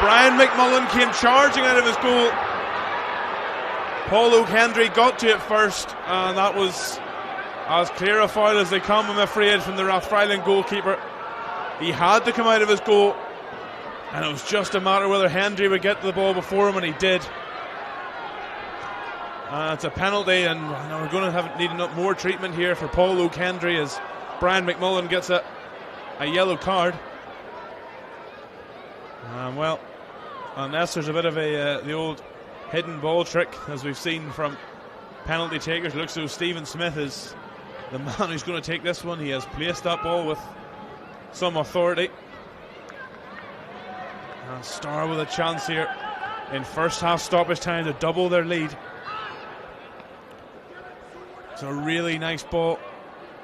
Brian McMullen came charging out of his goal. Paul O'Hendry got to it first, and that was as clear a foul as they come, I'm afraid, from the Rathfriland goalkeeper. He had to come out of his goal, and it was just a matter whether Hendry would get to the ball before him, and he did. It's a penalty, and we're going to need more treatment here for Paul O'Hendry as Brian McMullen gets a yellow card. Well, unless there's a bit of the old hidden ball trick, as we've seen from penalty takers, looks as though Stephen Smith is the man who's going to take this one. He has placed that ball with some authority. And Star with a chance here in first half stoppage time to double their lead. It's a really nice ball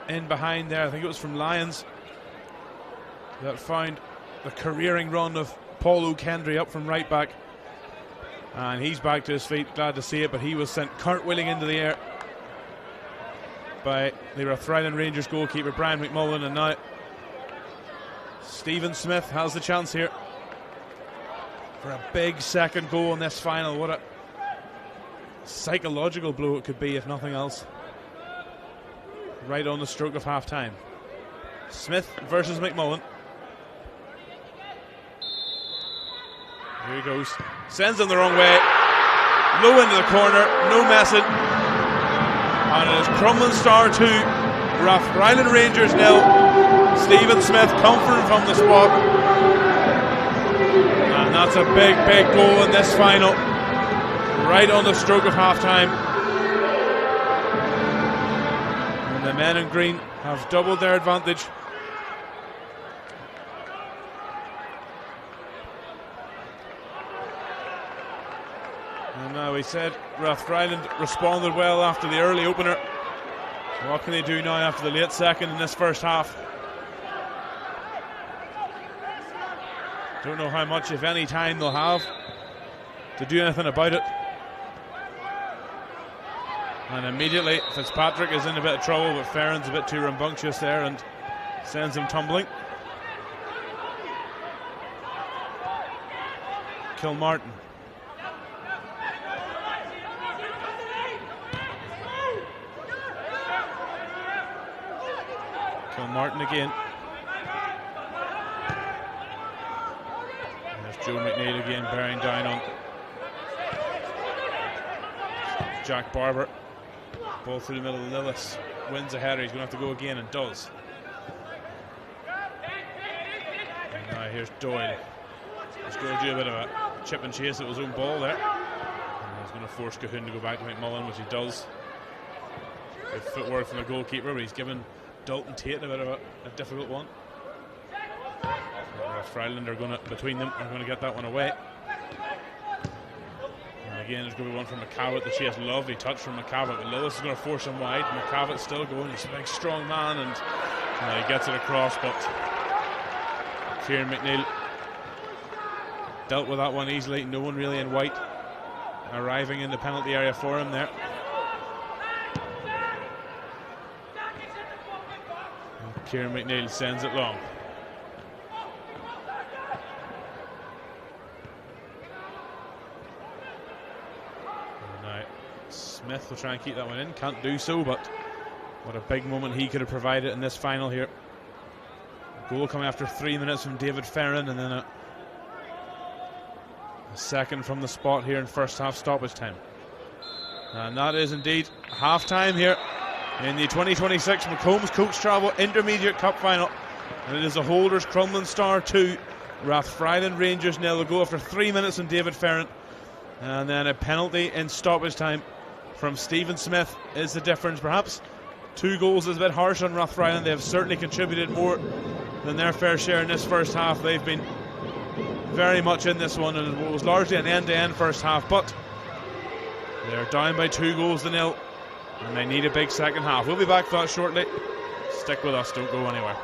in behind there. I think it was from Lyons that found the careering run of Paul O'Hendry up from right back. And he's back to his feet, glad to see it, but he was sent cartwheeling into the air by the Rathfriland Rangers goalkeeper Brian McMullen, and now Stephen Smith has the chance here for a big second goal in this final. What a psychological blow it could be, if nothing else. Right on the stroke of half time. Smith versus McMullen. Here he goes. Sends him the wrong way. Low into the corner. No messing. And it is Crumlin Star 2. Rathfriland Rangers 0. Stephen Smith comforting from the spot. And that's a big, big goal in this final. Right on the stroke of half time. And the men in green have doubled their advantage. And now we said Rathfriland responded well after the early opener. What can they do now after the late second in this first half? Don't know how much, if any, time they'll have to do anything about it. And immediately Fitzpatrick is in a bit of trouble, but Farron's a bit too rambunctious there and sends him tumbling. Kilmartin. Kilmartin again. There's Joe McNeil again bearing down on Jack Barber. Ball through the middle. Lillis wins a header. He's going to have to go again, and does. And now here's Doyle. He's going to do a bit of a chip and chase at his own ball there. And he's going to force Cahoon to go back to McMullen, which he does. Good footwork from the goalkeeper, but he's given Dalton Tate a bit of a difficult one. Rathfriland are going to, between them, are going to get that one away. And again, there's going to be one from McCavitt. The chase, lovely touch from McCavitt, but Lewis is going to force him wide. McCavitt's still going. He's a big, strong man, and he gets it across. But Kieran McNeil dealt with that one easily. No one really in white arriving in the penalty area for him there. And Kieran McNeil sends it long. Now Smith will try and keep that one in, can't do so, but what a big moment he could have provided in this final here. A goal coming after 3 minutes from David Ferrin, and then a second from the spot here in first half stoppage time. And that is indeed half time here in the 2026 McComb's Coach Travel Intermediate Cup Final. And it is the holders Crumlin Star 2, Rathfriland Rangers 0. They'll go after 3 minutes from David Ferrin. And then a penalty in stoppage time from Stephen Smith is the difference. Perhaps 2 goals is a bit harsh on Rathfriland. They have certainly contributed more than their fair share in this first half. They've been very much in this one, and it was largely an end-to-end first half, but they're down by 2 goals to 0, and they need a big second half. We'll be back for that shortly. Stick with us, don't go anywhere.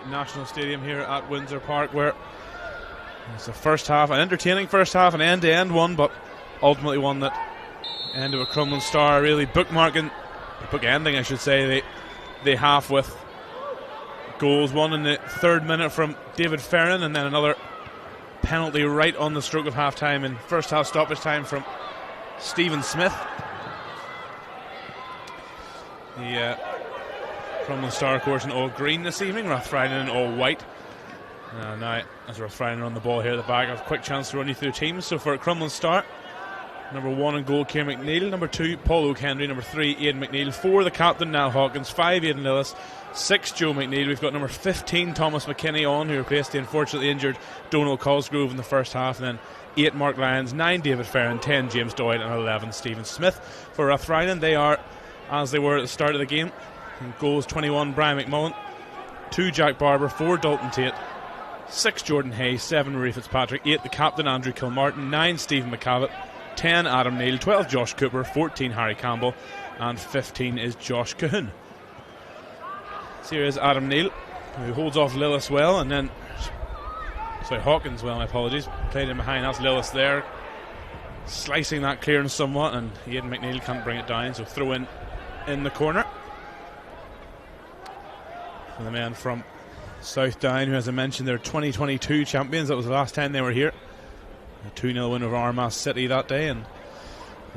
National Stadium here at Windsor Park, where it's the first half, an entertaining first half, an end-to-end one, but ultimately one that ended with Crumlin Star really bookending, I should say, the half with goals. One in the 3rd minute from David Ferrin, and then another penalty right on the stroke of half-time in first half stoppage time from Stephen Smith. The Crumlin Star, of course, in all green this evening, Rathfriland in all white. Now, as Rathfriland on the ball here at the back, I have a quick chance to run you through teams. So for Crumlin Star, Number 1 in goal, Ciarán McNeil. Number 2, Paul O'Kenry. Number 3, Aidan McNeil. 4, the captain, Niall Hawkins. 5, Aidan Lillis. 6, Joe McNeil. We've got number 15, Thomas McKinney on, who replaced the unfortunately injured Donal Cosgrove in the first half. And then 8, Mark Lyons. 9, David Farron. 10, James Doyle. And 11, Stephen Smith. For Rathfriland, they are as they were at the start of the game. In goals, 21, Brian McMullen. 2, Jack Barber. 4, Dalton Tate. 6, Jordan Hayes. 7, Marie Fitzpatrick. 8, the captain, Andrew Kilmartin. 9, Stephen McCavitt. 10, Adam Neal. 12, Josh Cooper. 14, Harry Campbell. And 15 is Josh Cahoon. So here is Adam Neal, who holds off Lillis well, and then Hawkins well, my apologies. Played in behind, that's Lillis there, slicing that clearance somewhat, and Aidan McNeil can't bring it down, so throw in the corner. And the man from South Down, who, as I mentioned, they're 2022 champions. That was the last time they were here. A 2-0 win over Armagh City that day, and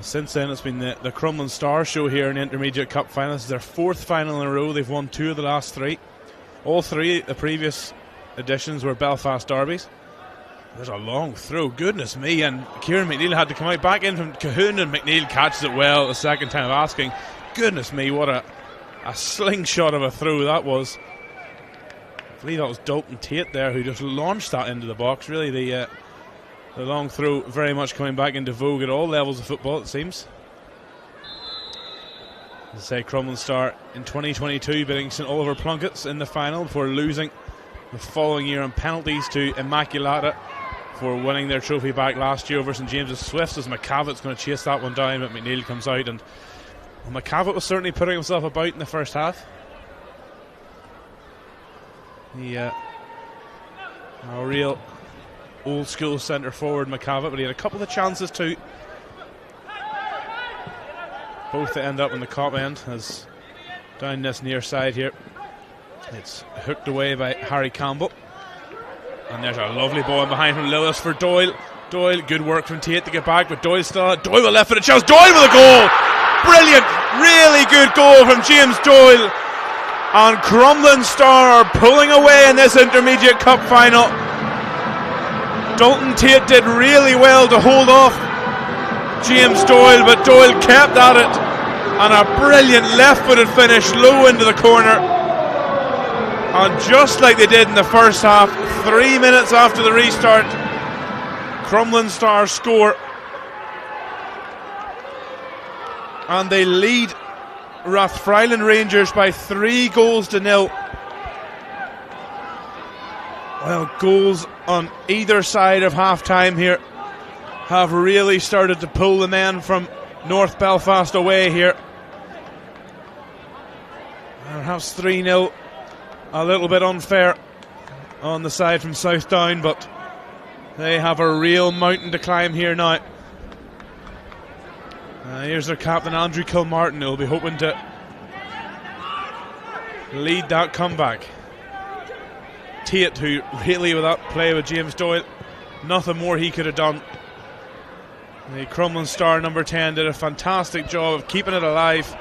since then it's been the Crumlin Star show here in the Intermediate Cup final. This is their 4th final in a row. They've won 2 of the last 3. All 3 the previous editions were Belfast derbies. There's a long throw, goodness me, and Ciarán McNeil had to come out back in from Cahoon, and McNeil catches it well the second time of asking. Goodness me, what a slingshot of a throw that was. I believe that was Dalton Tate there who just launched that into the box. Really the long throw very much coming back into vogue at all levels of football, it seems. As I say, Crumlin Star in 2022 beating St Oliver Plunkett's in the final before losing the following year on penalties to Immaculata for winning their trophy back last year over St James's Swifts, as McCavitt's going to chase that one down, but McNeil comes out, and McCavitt was certainly putting himself about in the first half. A real old school centre forward, McCavitt, but he had a couple of chances too, both to end up in the Cop end, as down this near side here it's hooked away by Harry Campbell, and there's a lovely ball in behind from Lillis for Doyle. Good work from Tate to get back, but Doyle with left footed chance. Doyle with a goal, brilliant, really good goal from James Doyle, and Crumlin Star are pulling away in this Intermediate Cup final. Dalton Tate did really well to hold off James Doyle, but Doyle kept at it, and a brilliant left-footed finish low into the corner. And just like they did in the first half, 3 minutes after the restart, Crumlin Star score, and they lead Rathfriland Rangers by 3 goals to 0. Well, goals on either side of half-time here have really started to pull the men from North Belfast away here. Perhaps 3-0, a little bit unfair on the side from South Down, but they have a real mountain to climb here now. Here's their captain, Andrew Kilmartin, who will be hoping to lead that comeback. Tate, who really, with that play with James Doyle, nothing more he could have done. The Crumlin Star number 10 did a fantastic job of keeping it alive.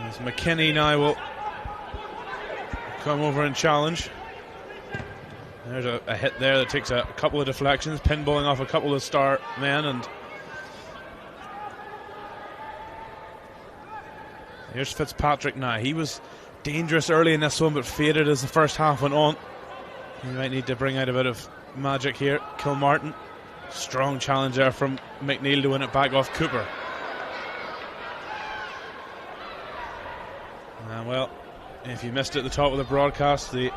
As McKinney now will come over and challenge. There's a hit there that takes a couple of deflections, pinballing off a couple of Star men, and here's Fitzpatrick now. He was dangerous early in this one, but faded as the first half went on. He might need to bring out a bit of magic here. Kilmartin, strong challenge there from McNeil to win it back off Cooper. Well, if you missed it at the top of the broadcast, the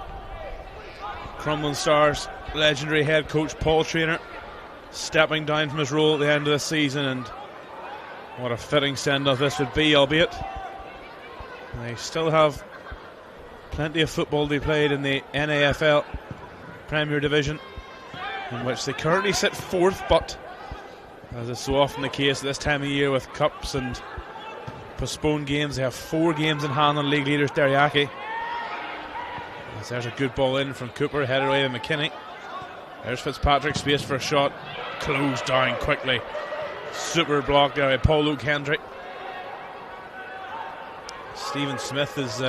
Crumlin Stars legendary head coach Paul Traynor stepping down from his role at the end of the season, and what a fitting send-off this would be, albeit they still have plenty of football to be played in the NAFL Premier Division, in which they currently sit 4th, but as is so often the case at this time of year with cups and postponed games, they have 4 games in hand on league leaders Derryaki. There's a good ball in from Cooper, headed away by McKinney. There's Fitzpatrick, space for a shot, closed down quickly. Super block there by Paul O'Kenry. Stephen Smith is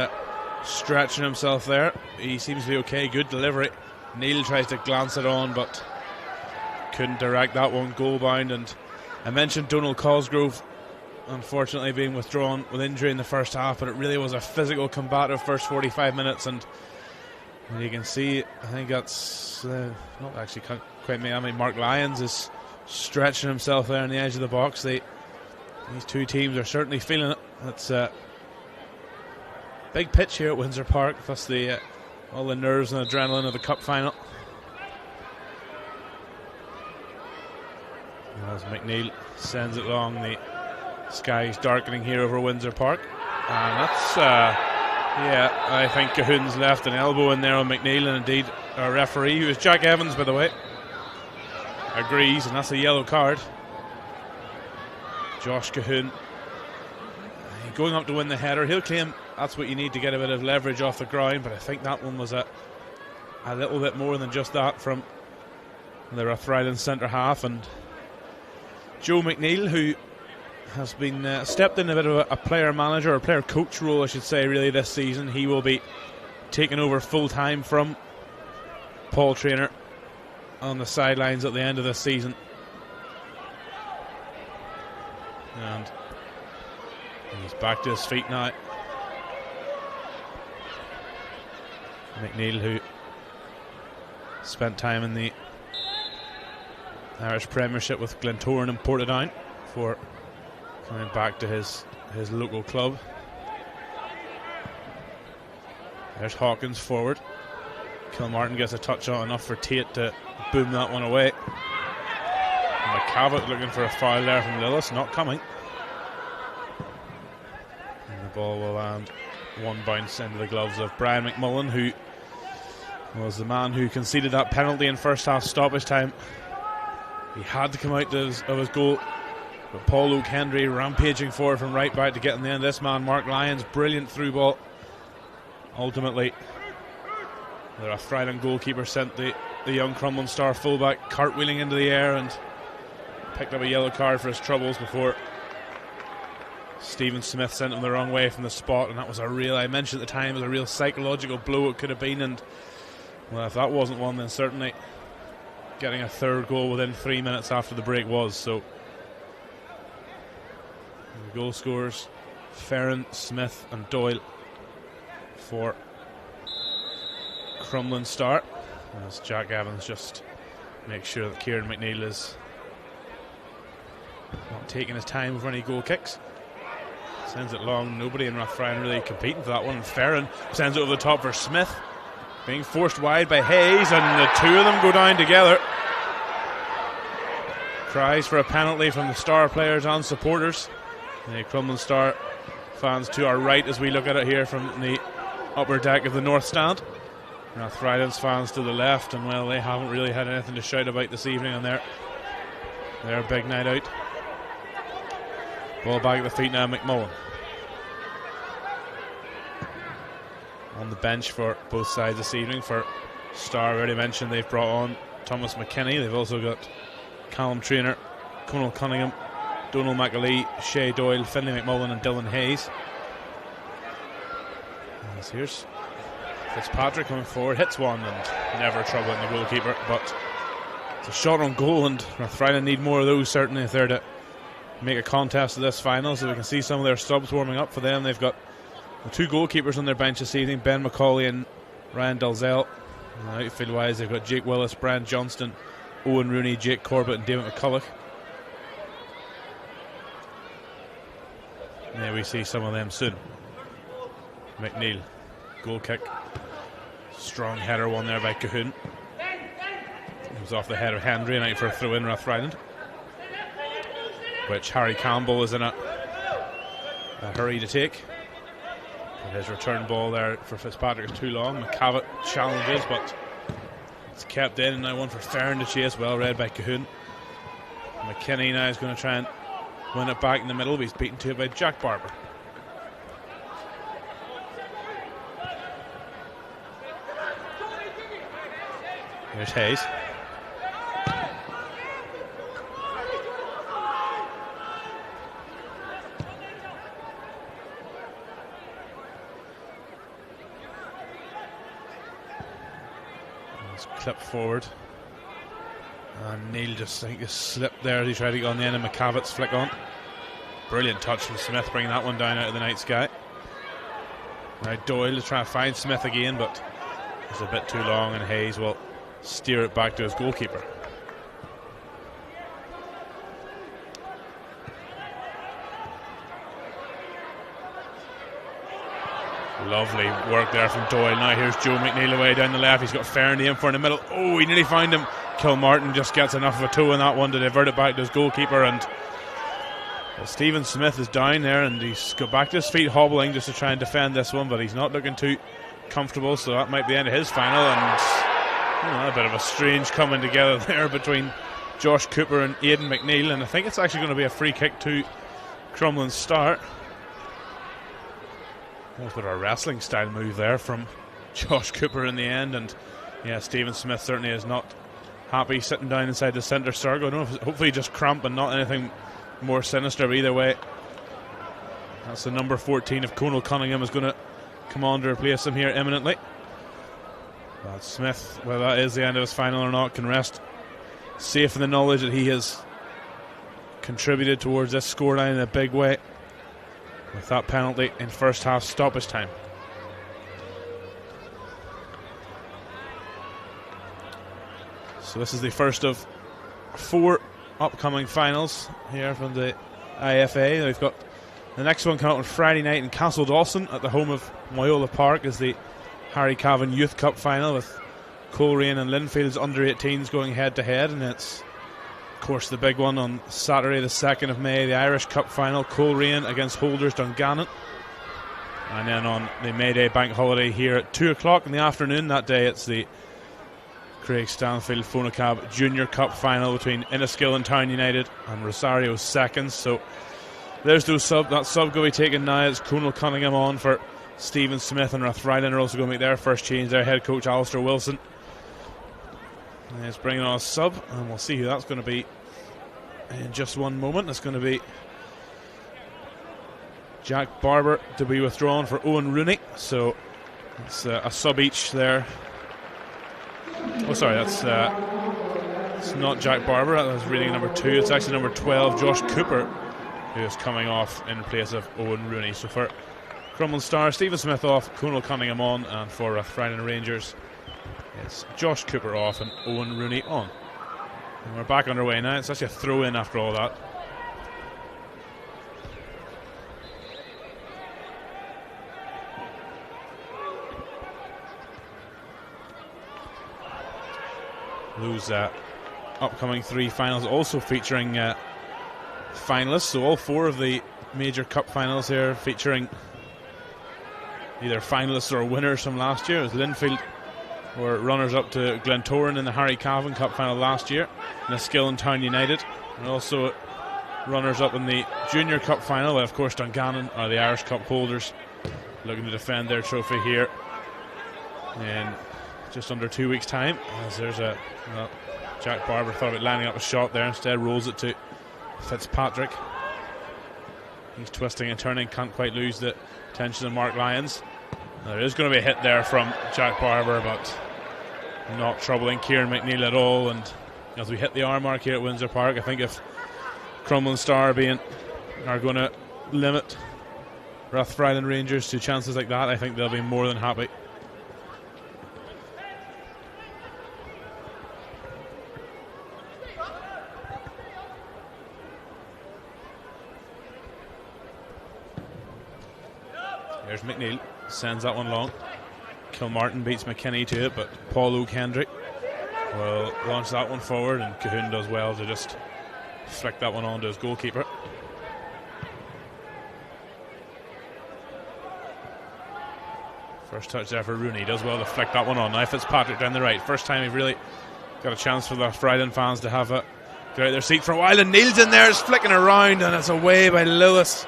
stretching himself there. He seems to be okay, good delivery. Neil tries to glance it on, but couldn't direct that one, goal bound. And I mentioned Donald Cosgrove unfortunately being withdrawn with injury in the first half, but it really was a physical, combative first 45 minutes. And you can see, I think that's not actually quite me. I mean, Mark Lyons is stretching himself there on the edge of the box. These two teams are certainly feeling it. It's a big pitch here at Windsor Park, plus all the nerves and adrenaline of the cup final. As McNeil sends it long, the sky's darkening here over Windsor Park. And that's, I think Cahoon's left an elbow in there on McNeil, and indeed our referee, who is Jack Evans, by the way, agrees, and that's a yellow card. Josh Cahoon going up to win the header. He'll claim that's what you need to get a bit of leverage off the ground, but I think that one was a little bit more than just that from the Rathfriland centre half. And Joe McNeil, who has been stepped in a bit of a player manager or player coach role, I should say, really this season. He will be taking over full time from Paul Traynor on the sidelines at the end of this season. And he's back to his feet now. McNeil, who spent time in the Irish Premiership with Glentoran and Portadown before coming back to his local club. There's Hawkins forward. Kilmartin gets a touch on enough for Tate to boom that one away. And McCavitt looking for a foul there from Lillis, not coming. And the ball will land one bounce into the gloves of Brian McMullen, who was the man who conceded that penalty in first half stoppage time. He had to come out of his goal, but Paul O'Kendry rampaging forward from right back to get in the end. This man, Mark Lyons, brilliant through ball. Ultimately, the Rathfriland goalkeeper sent the young Crumlin star fullback cartwheeling into the air and picked up a yellow card for his troubles before Stephen Smith sent him the wrong way from the spot. And that was I mentioned at the time, it was a real psychological blow it could have been. And well, if that wasn't one, then certainly getting a third goal within 3 minutes after the break was. So the goal scorers, Ferrin, Smith and Doyle for Crumlin start, as Jack Evans just makes sure that Kieran McNeil is not taking his time with any goal kicks. Sends it long, nobody in Rathfriland really competing for that one. Ferrin sends it over the top for Smith, being forced wide by Hayes, and the two of them go down together. Cries for a penalty from the Star players and supporters. The Crumlin Star fans to our right as we look at it here from the upper deck of the North Stand. Rathfriland's fans to the left, and well, they haven't really had anything to shout about this evening on their big night out. Ball back at the feet now, McMullen. On the bench for both sides this evening for Star, I already mentioned they've brought on Thomas McKinney. They've also got Callum Traynor, Conal Cunningham, Donald McAlee, Shea Doyle, Finlay McMullen and Dylan Hayes. And here's Fitzpatrick coming forward, hits one and never troubling the goalkeeper, but it's a shot on goal, and Rathfriland need more of those certainly if they're to make a contest of this final. So we can see some of their subs warming up for them. They've got the two goalkeepers on their bench this evening, Ben McCauley and Ryan Dalzell. Outfield wise, they've got Jake Willis, Brian Johnston, Owen Rooney, Jake Corbett and David McCulloch. There we see some of them soon. McNeil, goal kick, strong header one there by Cahoon. It was off the head of Hendry and out for a throw in Rathfriland, which Harry Campbell is in a hurry to take. But his return ball there for Fitzpatrick is too long. McCavitt challenges, but it's kept in, and now one for Ferrin to chase, well read by Cahoon. McKinney now is going to try and win it back in the middle, but he's beaten to it by Jack Barber. Here's Hayes. Clip forward And Neil just, I think, just slipped there as he tried to get on the end of McCavitt's flick on. Brilliant touch from Smith, bringing that one down out of the night sky. Now Doyle to try to find Smith again, but it's a bit too long, and Hayes will steer it back to his goalkeeper. Lovely work there from Doyle. Now here's Joe McNeil away down the left. He's got Fernie in for in the middle. Oh, he nearly found him. Kilmartin just gets enough of a toe in that one to divert it back to his goalkeeper, and Stephen Smith is down there, and he's got back to his feet hobbling just to try and defend this one, but he's not looking too comfortable, so that might be the end of his final. And a bit of a strange coming together there between Josh Cooper and Aidan McNeil, and I think it's actually going to be a free kick to Crumlin Star. That was a bit of a wrestling style move there from Josh Cooper in the end, and yeah, Stephen Smith certainly is not happy sitting down inside the centre circle. I don't know if hopefully just cramp and not anything more sinister, but either way, that's the number 14 of Conal Cunningham is going to come on to replace him here imminently. But Smith, whether that is the end of his final or not, can rest safe in the knowledge that he has contributed towards this scoreline in a big way with that penalty in first half stoppage time. So this is the first of 4 upcoming finals here from the IFA. We've got the next one coming up on Friday night in Castle Dawson at the home of Moyola Park, is the Harry Cavan Youth Cup final with Coleraine and Linfield's under-18s going head to head, and it's of course the big one on Saturday the 2nd of May, the Irish Cup final, Coleraine against Holders Dungannon. And then on the May Day bank holiday here at 2 o'clock in the afternoon that day, it's the Craig Stanfield Fonacab Junior Cup final between Inniskill and Town United and Rosario Seconds. So there's those that sub going to be taken now. It's Conal Cunningham on for Stephen Smith, and Rathfriland are also going to make their first change. Their head coach Alistair Wilson is bringing on a sub, and we'll see who that's going to be in just one moment. It's going to be Jack Barber to be withdrawn for Owen Rooney. So it's a sub each there. Oh, sorry, that's it's not Jack Barber. That was reading number 2. It's actually number 12, Josh Cooper, who is coming off in place of Owen Rooney. So for Crumlin Star, Stephen Smith off, Conal Cunningham on, and for Rathfriland Rangers, it's Josh Cooper off and Owen Rooney on. And we're back underway now. It's actually a throw in after all that. Those upcoming 3 finals also featuring finalists, so all 4 of the major cup finals here featuring either finalists or winners from last year. As Linfield were runners up to Glentoran in the Harry Cavan Cup final last year, Enniskill and Town United, and also runners up in the Junior Cup final. Well, of course, Dungannon are the Irish Cup holders, looking to defend their trophy here in just under 2 weeks' time. As there's Jack Barber thought about lining up a shot there, instead rolls it to Fitzpatrick. He's twisting and turning, can't quite lose the attention of Mark Lyons. There is going to be a hit there from Jack Barber, but not troubling Kieran McNeil at all. And as we hit the hour mark here at Windsor Park, I think if Crumlin Star are going to limit Rathfriland Rangers to chances like that, I think they'll be more than happy. There's McNeil, sends that one long. Kilmartin beats McKinney to it, but Paul O'Kendry will launch that one forward, and Cahoon does well to just flick that one on to his goalkeeper. First touch there for Rooney, does well to flick that one on. Now Fitzpatrick down the right. First time we've really got a chance for the Rathfriland fans to have a get out their seat for a while, and Neil's in there, is flicking around, and it's away by Lewis.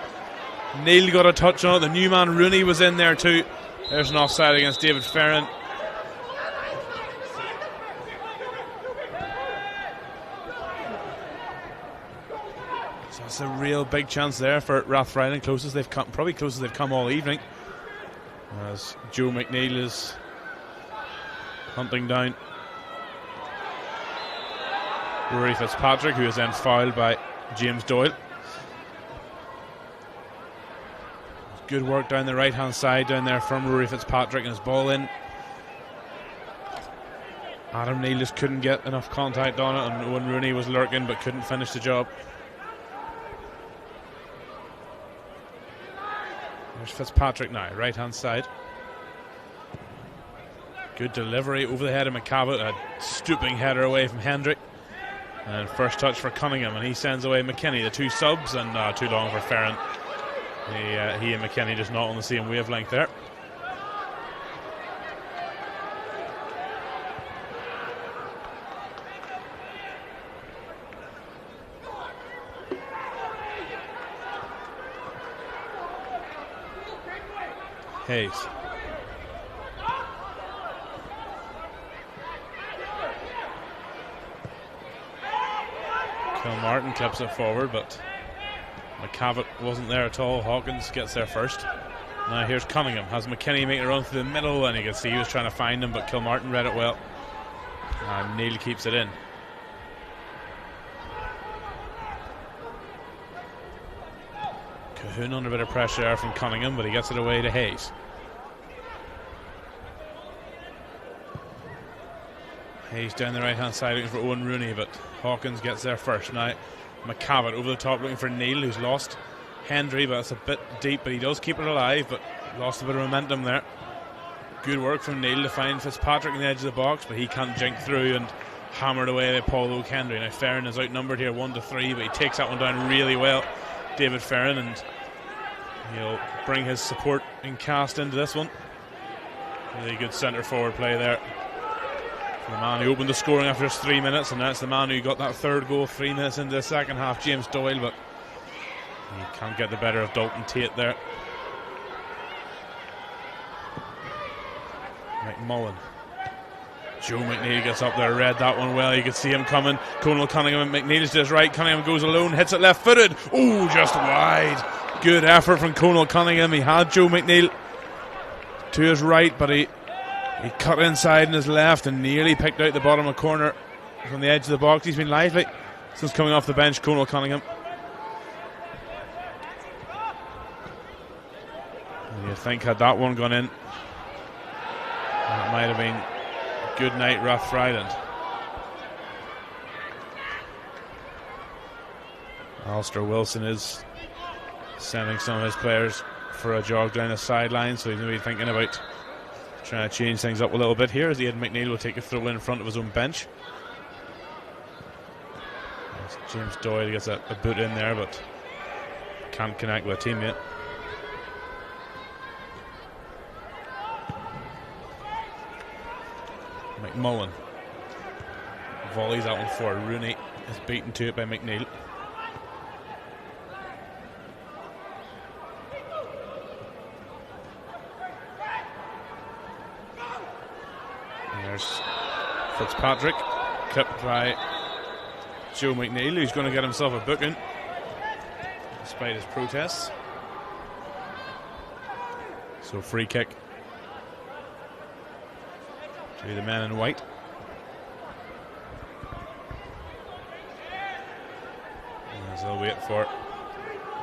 Neil got a touch on it. The new man Rooney was in there too. There's an offside against David Ferrin. So it's a real big chance there for Rathfriland, closest they've come, probably closest they've come all evening, as Joe McNeil is hunting down Rory Fitzpatrick, who is then fouled by James Doyle. Good work down the right hand side down there from Rory Fitzpatrick, and his ball in. Adam Neal just couldn't get enough contact on it, and Owen Rooney was lurking but couldn't finish the job. There's Fitzpatrick now, right hand side. Good delivery over the head of McCavitt, a stooping header away from Hendry. And first touch for Cunningham, and he sends away McKinney. The two subs, and too long for Ferrin. He and McKinney just not on the same wavelength there. Hayes. Kilmartin clips it forward, but McCavitt wasn't there at all. Hawkins gets there first. Now here's Cunningham. Has McKinney making a run through the middle, and you can see he was trying to find him, but Kilmartin read it well. And Neil keeps it in. Cahoon under a bit of pressure there from Cunningham, but he gets it away to Hayes. Hayes down the right hand side looking for Owen Rooney, but Hawkins gets there first. Now McCavitt over the top looking for Neil, who's lost Hendry, but it's a bit deep, but he does keep it alive, but lost a bit of momentum there. Good work from Neil to find Fitzpatrick in the edge of the box, but he can't jink through, and hammered away by Paul O'Kendry. Now Ferrin is outnumbered here 1-3, but he takes that one down really well, David Ferrin, and he'll bring his support in cast into this one. Really good centre forward play there. The man who opened the scoring after just 3 minutes, and that's the man who got that third goal 3 minutes into the second half, James Doyle, but he can't get the better of Dalton Tate there. McMullen. Joe McNeil gets up there, read that one well, you could see him coming. Conal Cunningham and McNeil's to his right, Cunningham goes alone, hits it left footed, oh, just wide. Good effort from Conal Cunningham. He had Joe McNeil to his right, but he cut inside in his left and nearly picked out the bottom of the corner from the edge of the box. He's been lively since coming off the bench, Conal Cunningham. And you think had that one gone in, that might have been good night Rathfriland. Alistair Wilson is sending some of his players for a jog down the sideline, so he's maybe thinking about trying to change things up a little bit here, as Aidan McNeil will take a throw in front of his own bench. As James Doyle gets a boot in there, but can't connect with a teammate. McMullen volleys that one for Rooney, is beaten to it by McNeil. There's Fitzpatrick, clipped by Joe McNeil, who's going to get himself a booking despite his protests. So free kick to the men in white. As they'll wait for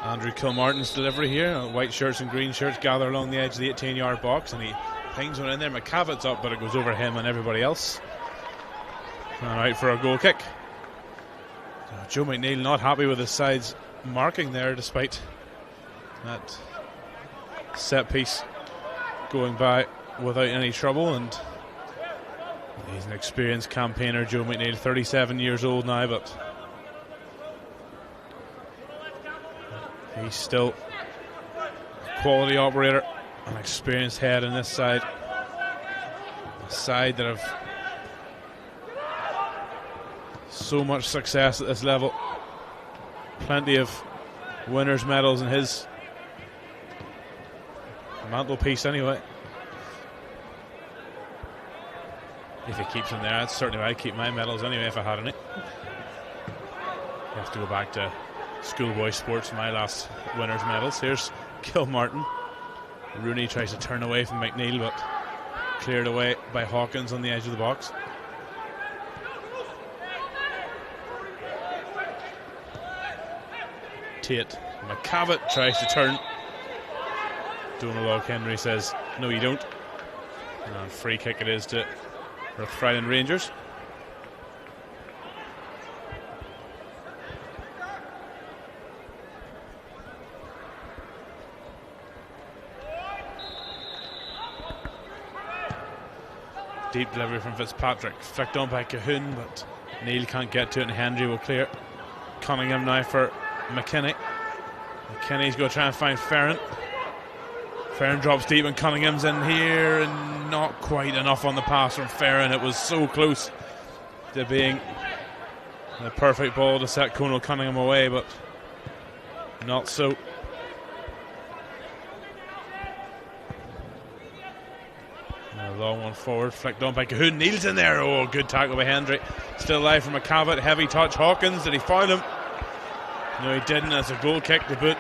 Andrew Kilmartin's delivery here. White shirts and green shirts gather along the edge of the 18-yard box, and he pings one in there. McCavitt's up, but it goes over him and everybody else. All right, for a goal kick. Joe McNeil not happy with his side's marking there, despite that set piece going by without any trouble. And he's an experienced campaigner, Joe McNeil, 37 years old now, but he's still a quality operator, an experienced head in this side. A side that have so much success at this level. Plenty of winners' medals in his mantelpiece anyway. If he keeps them there, that's certainly where I'd keep my medals anyway if I had any. You have to go back to schoolboy sports, my last winners' medals. Here's Kilmartin. Rooney tries to turn away from McNeil, but cleared away by Hawkins on the edge of the box. Tate. McCavitt tries to turn. Donald Henry says, no, you don't. And free kick it is to Rathfriland Rangers. Deep delivery from Fitzpatrick. Flicked on by Cahoon, but Neil can't get to it, and Hendry will clear. Cunningham now for McKinney. McKinney's going to try and find Ferrin. Ferrin drops deep, and Cunningham's in here, and not quite enough on the pass from Ferrin. It was so close to being the perfect ball to set Conal Cunningham away, but not so. A long one forward, flicked on by Cahoon. Neil's in there. Oh, good tackle by Hendry. Still alive from McCavitt. Heavy touch. Hawkins, did he foul him? No, he didn't. It's a goal kick to boot.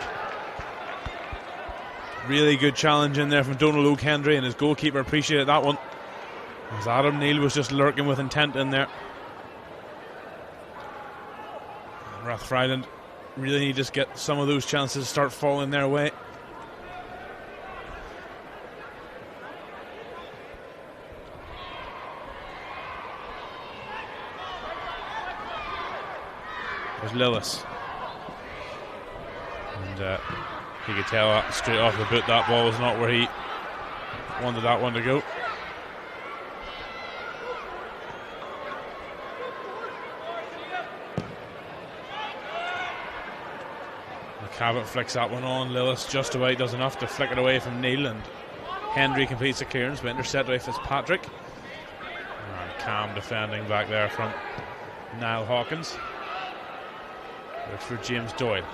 Really good challenge in there from Donald Hendry, and his goalkeeper appreciated that one, as Adam Neil was just lurking with intent in there. Rathfriland really need to just get some of those chances start falling their way. There's Lillis, and you could tell straight off the boot that ball was not where he wanted that one to go. McCavitt flicks that one on. Lillis just about does enough to flick it away from Neil, and Hendry completes the clearance, but intercepted by Fitzpatrick. Calm defending back there from Niall Hawkins. Looks for James Doyle.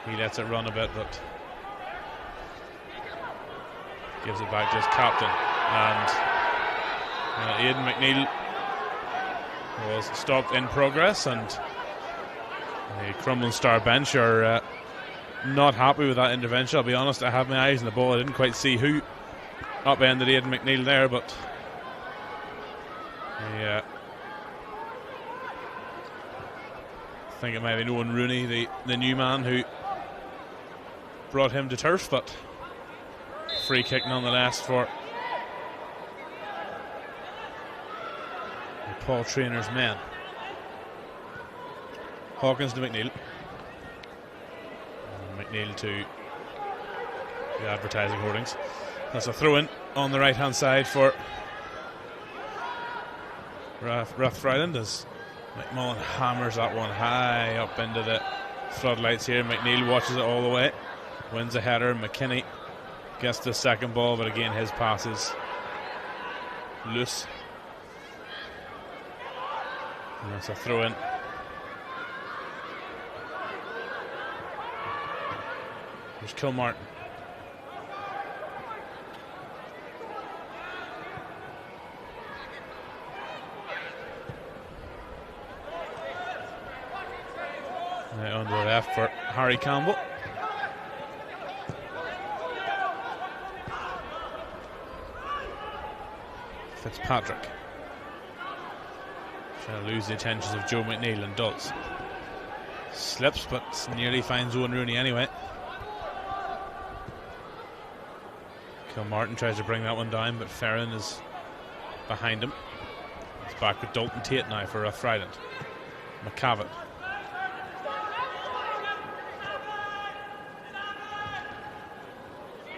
He lets it run a bit, but gives it back to his captain. And Aidan McNeil was stopped in progress, and the Crumlin Star bench are not happy with that intervention. I'll be honest, I had my eyes on the ball. I didn't quite see who upended Aidan McNeil there, but yeah, I think it might be Owen Rooney, the new man who brought him to turf, but free kick nonetheless for Paul Trainor's men. Hawkins to McNeil. And McNeil to the advertising hoardings. That's a throw in on the right hand side for Rathfriland as McMullen hammers that one high up into the floodlights here. McNeil watches it all the way, wins a header. McKinney gets the second ball, but again his pass is loose. And that's a throw in. There's Kilmartin. Right on the left for Harry Campbell. Fitzpatrick trying to lose the attentions of Joe McNeil, and does. Slips, but nearly finds Owen Rooney anyway. Kilmartin tries to bring that one down, but Ferrin is behind him. It's back with Dalton Tate now for Rathfriland. McCavitt.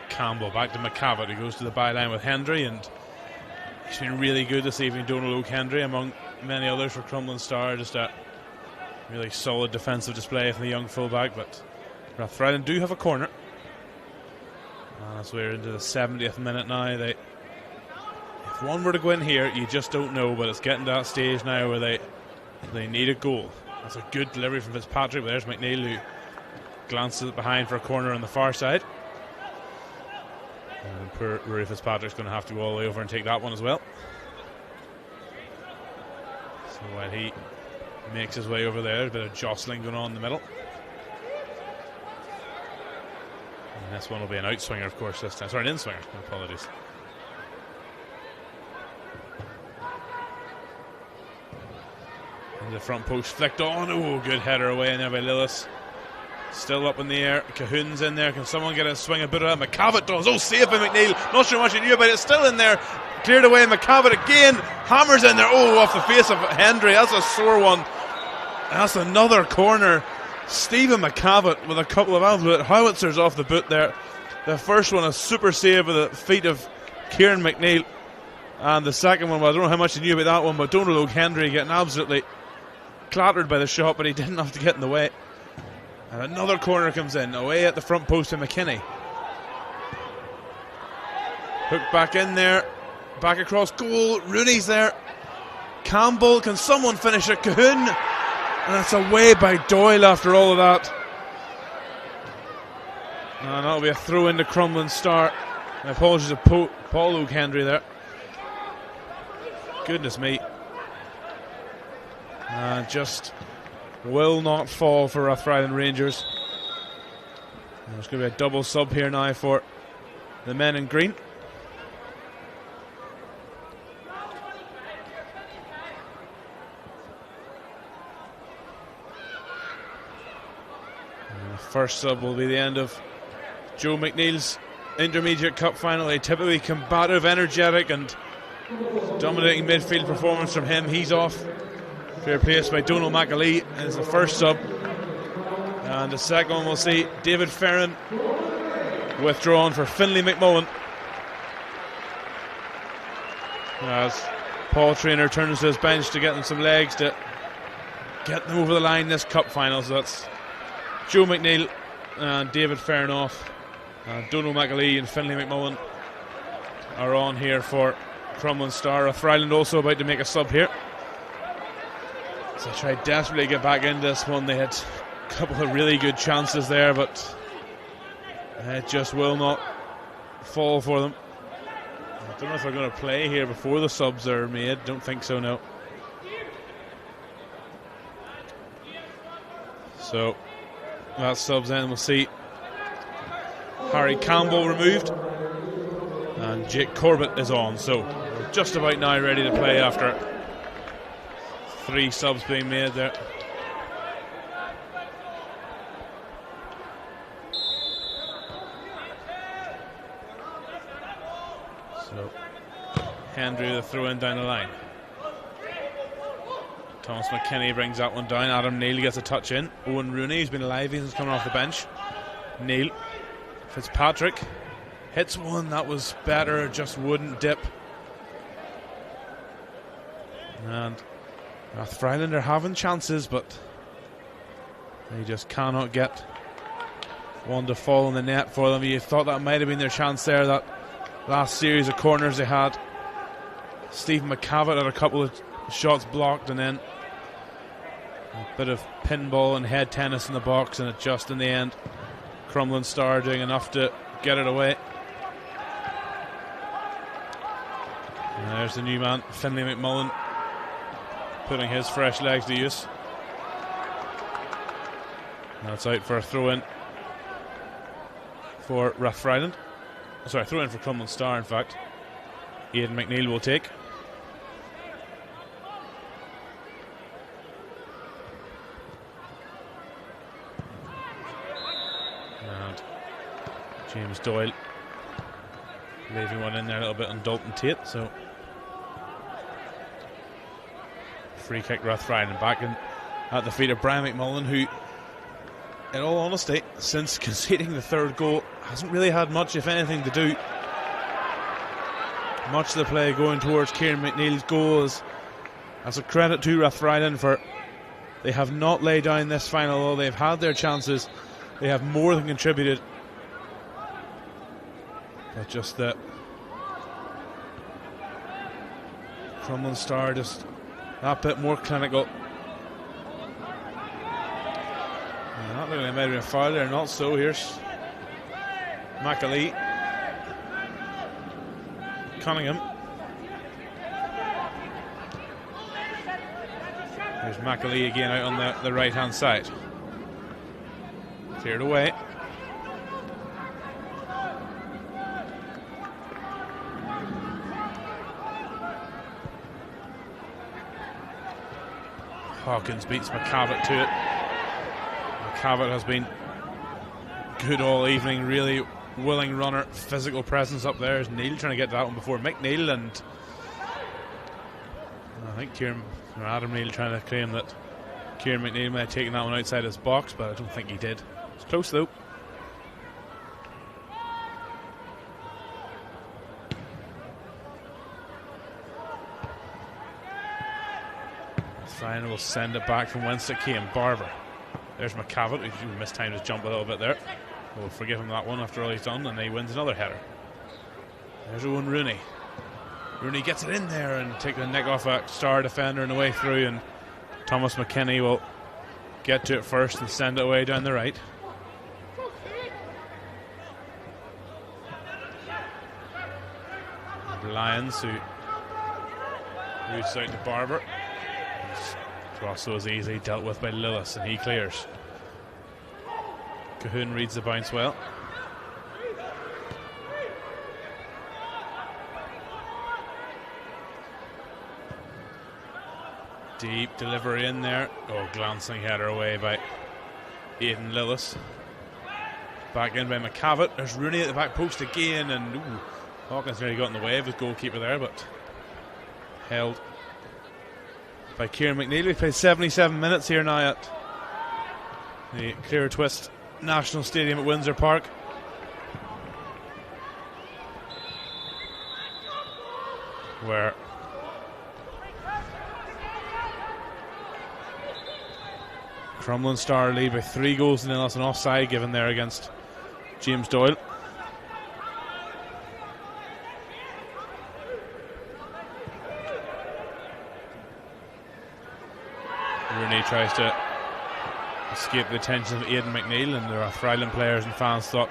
Campbell back to McCavitt, who goes to the byline with Hendry, and he's been really good this evening, Donald Hendry, among many others for Crumlin Star. Just a really solid defensive display from the young fullback, but Rathfriland do have a corner. As we're into the 70th minute now, if one were to go in here, you just don't know, but it's getting to that stage now where they need a goal. That's a good delivery from Fitzpatrick, but there's McNeil who glances it behind for a corner on the far side. And poor Rory Fitzpatrick's going to have to go all the way over and take that one as well. So while he makes his way over there, a bit of jostling going on in the middle. And this one will be an outswinger, of course, this time. Sorry, an inswinger. My apologies. And the front post flicked on. Oh, good header away in there by Lillis. Still up in the air. Cahoon's in there. Can someone get a swing a bit of that? McCavitt does. Oh, safe by McNeil. Not sure much he knew about it. Still in there. Cleared away. McCavitt again. Hammers in there. Oh, off the face of Hendry. That's a sore one. That's another corner. Stephen McCavitt with a couple of absolute howitzers off the boot there. The first one, a super save with the feet of Kieran McNeil. And the second one, well, I don't know how much he knew about that one, but Donald O'Hendry getting absolutely clattered by the shot, but he didn't have to get in the way. And another corner comes in, away at the front post to McKinney. Hook back in there, back across goal. Rooney's there. Campbell, can someone finish it? Cahoon, and that's away by Doyle after all of that. And that'll be a throw into Crumlin Star. My apologies to Paul O'Hendry there. Goodness me. Just will not fall for Rathfriland Rangers. There's going to be a double sub here now for the men in green. And the first sub will be the end of Joe McNeil's Intermediate Cup final. A typically combative, energetic and dominating midfield performance from him. He's off. Replaced by Donald McAlee as the first sub. And the second one we'll see David Ferrin withdrawn for Finlay McMullen. As Paul Traynor turns to his bench to get them some legs to get them over the line this cup final. So that's Joe McNeil and David Ferrin off. Donald McAlee and Finlay McMullen are on here for Crumlin Star. Rathfriland also about to make a sub here. So they tried desperately to get back into this one. They had a couple of really good chances there, but it just will not fall for them. I don't know if they're going to play here before the subs are made. Don't think so, no. So that subs in. We'll see Harry Campbell removed, and Jake Corbett is on. So we're just about now ready to play after 3 subs being made there. So Hendry the throw in down the line. Thomas McKinney brings that one down. Adam Neal gets a touch in. Owen Rooney, who's been alive since coming off the bench. Neal. Fitzpatrick hits one that was better, just wouldn't dip. And Rathfriland are having chances, but they just cannot get one to fall in the net for them. You thought that might have been their chance there, that last series of corners they had. Stephen McCavitt had a couple of shots blocked, and then a bit of pinball and head tennis in the box, and it just in the end Crumlin Star doing enough to get it away. And there's the new man, Finlay McMullen, putting his fresh legs to use. That's out for a throw-in for Rathfriland. Sorry, throw-in for Crumlin Star, in fact. Aidan McNeil will take. And James Doyle leaving one in there a little bit on Dalton Tate. So free kick Rathfriland back in at the feet of Brian McMullen, who, in all honesty, since conceding the third goal, hasn't really had much, if anything, to do. Much of the play going towards Kieran McNeil's goal as a credit to Rathfriland, for they have not laid down this final, although they've had their chances. They have more than contributed. But just that Crumlin Star just that bit more clinical. Not looking like it might have been a foul there, not so. Here's McAlee. Cunningham. There's McAlee again out on the right hand side. Cleared away. Hawkins beats McCavitt to it. McCavitt has been good all evening, really willing runner, physical presence up there. Is Neil trying to get that one before McNeil, and I think Adam Neil trying to claim that Kieran McNeil may have taken that one outside his box, but I don't think he did. It's close though. Ryan will send it back from whence it came. Barber. There's McCavitt, who mistimed his jump a little bit there. We'll forgive him that one after all he's done, and he wins another header. There's Owen Rooney. Rooney gets it in there and take the neck off a star defender and the way through, and Thomas McKinney will get to it first and send it away down the right. And Lyons, who moves out to Barber. Also is easily dealt with by Lewis, and he clears. Cahoon reads the bounce well. Deep delivery in there. Oh, glancing header away by Aidan Lewis. Back in by McCavitt. There's Rooney at the back post again, and Hawkins nearly got in the way of his goalkeeper there, but held by Kieran McNeil. We played 77 minutes here now at the Clear Twist National Stadium at Windsor Park. Where Crumlin Star lead by 3 goals and an offside given there against James Doyle. Rooney tries to escape the attention of Aidan McNeil, and the Rathfriland players and fans thought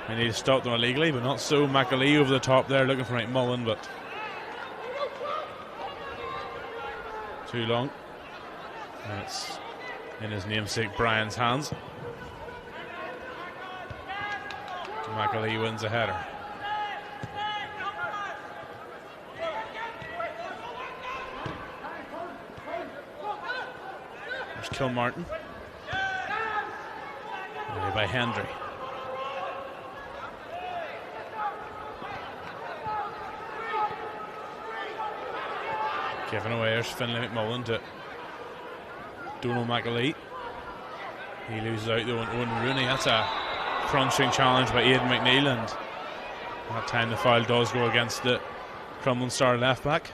they need to stop them illegally, but not so. McAlee over the top there looking for McMullen, but too long. And it's in his namesake Brian's hands. McAlee wins a header. There's Kilmartin. Away by Hendry. Given away, there's Finlay McMullen to Donald McAlee. He loses out to Owen Rooney. That's a crunching challenge by Aidan McNeil, and that time the foul does go against the Crumlin Star left back.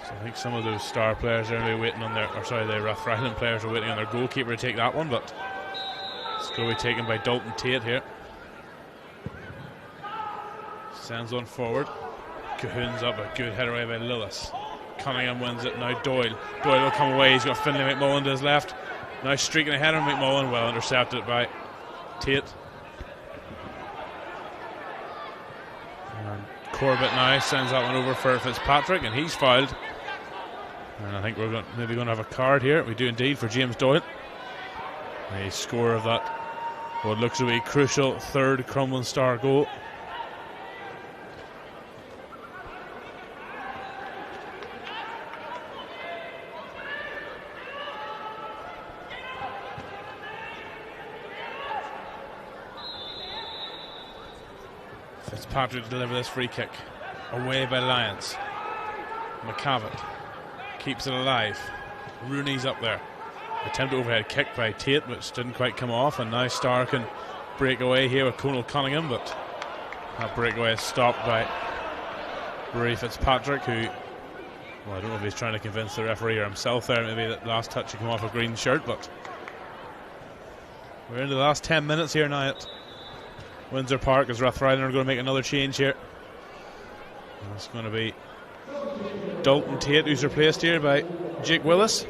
So I think some of those Star players are really waiting on the Rathfriland players are waiting on their goalkeeper to take that one, but it's going to be taken by Dalton Tate here. Sends one forward. Cahoon's up, a good header away by Lewis. Cunningham wins it, now Doyle. Doyle will come away, he's got Finlay McMullen to his left. Now streaking ahead of McMullen, well intercepted by Tate. And Corbett now sends that one over for Fitzpatrick, and he's fouled. And I think we're maybe going to have a card here. We do indeed, for James Doyle. A score of that, what looks to be crucial third Crumlin Star goal. Fitzpatrick to deliver this free kick. Away by Lyons. McCavitt keeps it alive. Rooney's up there. Attempted overhead kick by Tate, which didn't quite come off, and now Starr can break away here with Conal Cunningham, but that breakaway is stopped by Rory Fitzpatrick, who, well, I don't know if he's trying to convince the referee or himself there. Maybe that last touch he come off a green shirt, but we're into the last 10 minutes here now at Windsor Park, as Rathfriland are going to make another change here. And it's going to be Dalton Tate, who's replaced here by Jake Willis,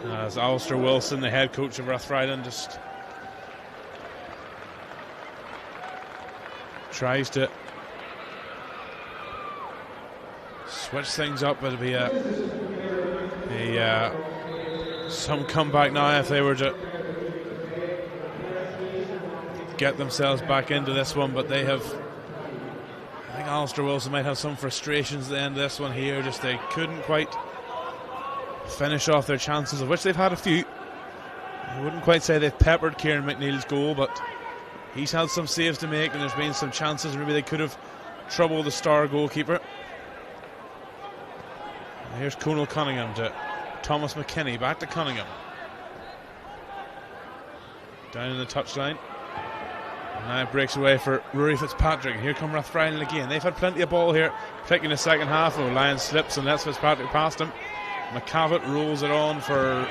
as Alistair Wilson, the head coach of Rathfriland, just tries to switch things up. It'll be some comeback now if they were to get themselves back into this one, but they have think Alistair Wilson might have some frustrations at the end of this one here. Just they couldn't quite finish off their chances, of which they've had a few. I wouldn't quite say they've peppered Kieran McNeil's goal, but he's had some saves to make, and there's been some chances maybe they could have troubled the Star goalkeeper. And here's Conal Cunningham to Thomas McKinney, back to Cunningham. Down in the touchline. And now it breaks away for Rory Fitzpatrick. And here come Rathfriland again. They've had plenty of ball here, particularly in the second half. Lyons slips and lets Fitzpatrick past him. McCavitt rolls it on for,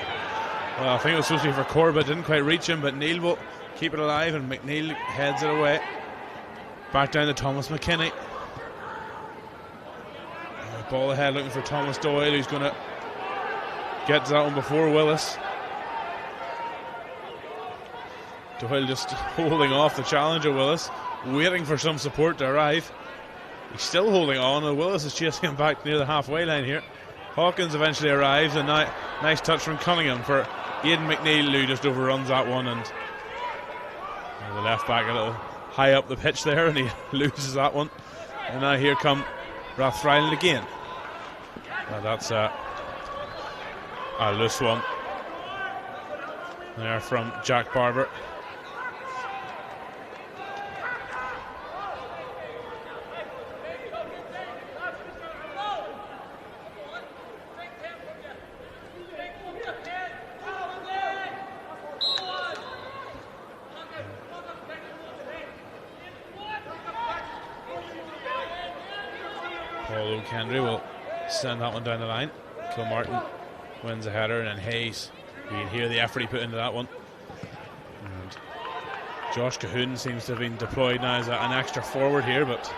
well, I think it was supposed to be for Corbett. Didn't quite reach him, but Neil will keep it alive, and McNeil heads it away. Back down to Thomas McKinney. Ball ahead looking for Thomas Doyle, who's going to get to that one before Willis. Doyle just holding off the challenge of Willis, waiting for some support to arrive. He's still holding on, and Willis is chasing him back near the halfway line here. Hawkins eventually arrives, and now nice touch from Cunningham for Aidan McNeil, who just overruns that one, and the left back a little high up the pitch there, and he loses that one. And now here come Rathfriland again. Now that's a loose one there from Jack Barber. Paul O'Kendry will send that one down the line. Kilmartin wins a header, and then Hayes, you can hear the effort he put into that one. And Josh Cahoon seems to have been deployed now as an extra forward here, but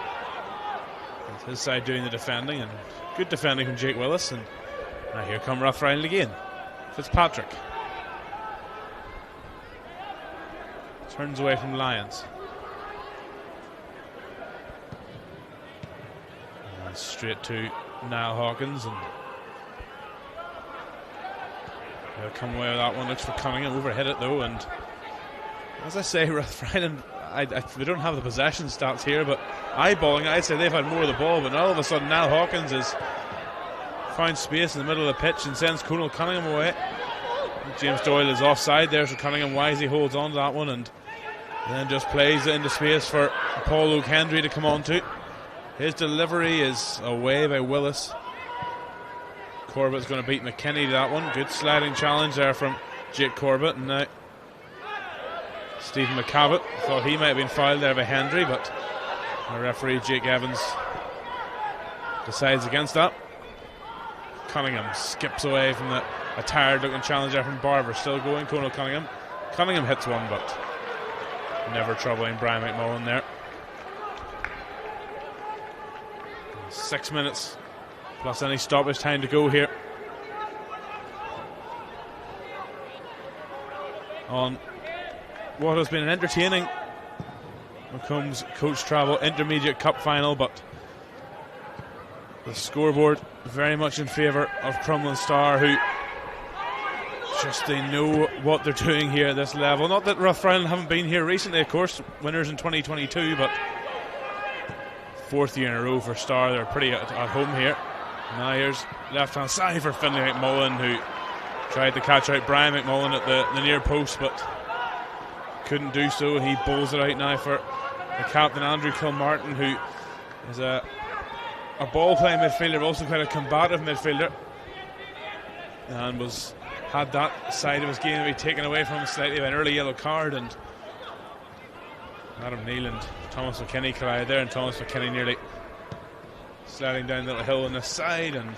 it's his side doing the defending, and good defending from Jake Willis. And now here come Rathfriland again. Fitzpatrick turns away from Lyons. And straight to Niall Hawkins, and they'll come away with that one. Looks for Cunningham, overhit it though, and as I say, Rathfriland, we don't have the possession stats here, but eyeballing, I'd say they've had more of the ball, but all of a sudden Niall Hawkins has found space in the middle of the pitch and sends Conal Cunningham away. James Doyle is offside there, so Cunningham wisely holds on to that one and then just plays it into space for Paul O'Kendry to come on to. His delivery is away by Willis. Corbett's going to beat McKinney to that one. Good sliding challenge there from Jake Corbett. And now Stephen McCavitt thought he might have been fouled there by Hendry, but the referee Jake Evans decides against that. Cunningham skips away from a tired looking challenge there from Barber. Still going, Conal Cunningham. Cunningham hits one, but never troubling Brian McMullen there. 6 minutes plus any stoppage time to go here on what has been an entertaining McComb's Coach Travel Intermediate Cup final, but the scoreboard very much in favour of Crumlin Star, who just they know what they're doing here at this level. Not that Rathfriland haven't been here recently, of course, winners in 2022, but fourth year in a row for Star. They're pretty at home here. Now here's left hand side for Finlay McMullen, who tried to catch out Brian McMullen at the near post but couldn't do so, and he bowls it out now for the captain Andrew Kilmartin, who is a ball playing midfielder, but also quite a combative midfielder, and had that side of his game to be taken away from him slightly by an early yellow card. And Adam Neal and Thomas McKinney collided there, and Thomas McKinney nearly sliding down the little hill on this side, and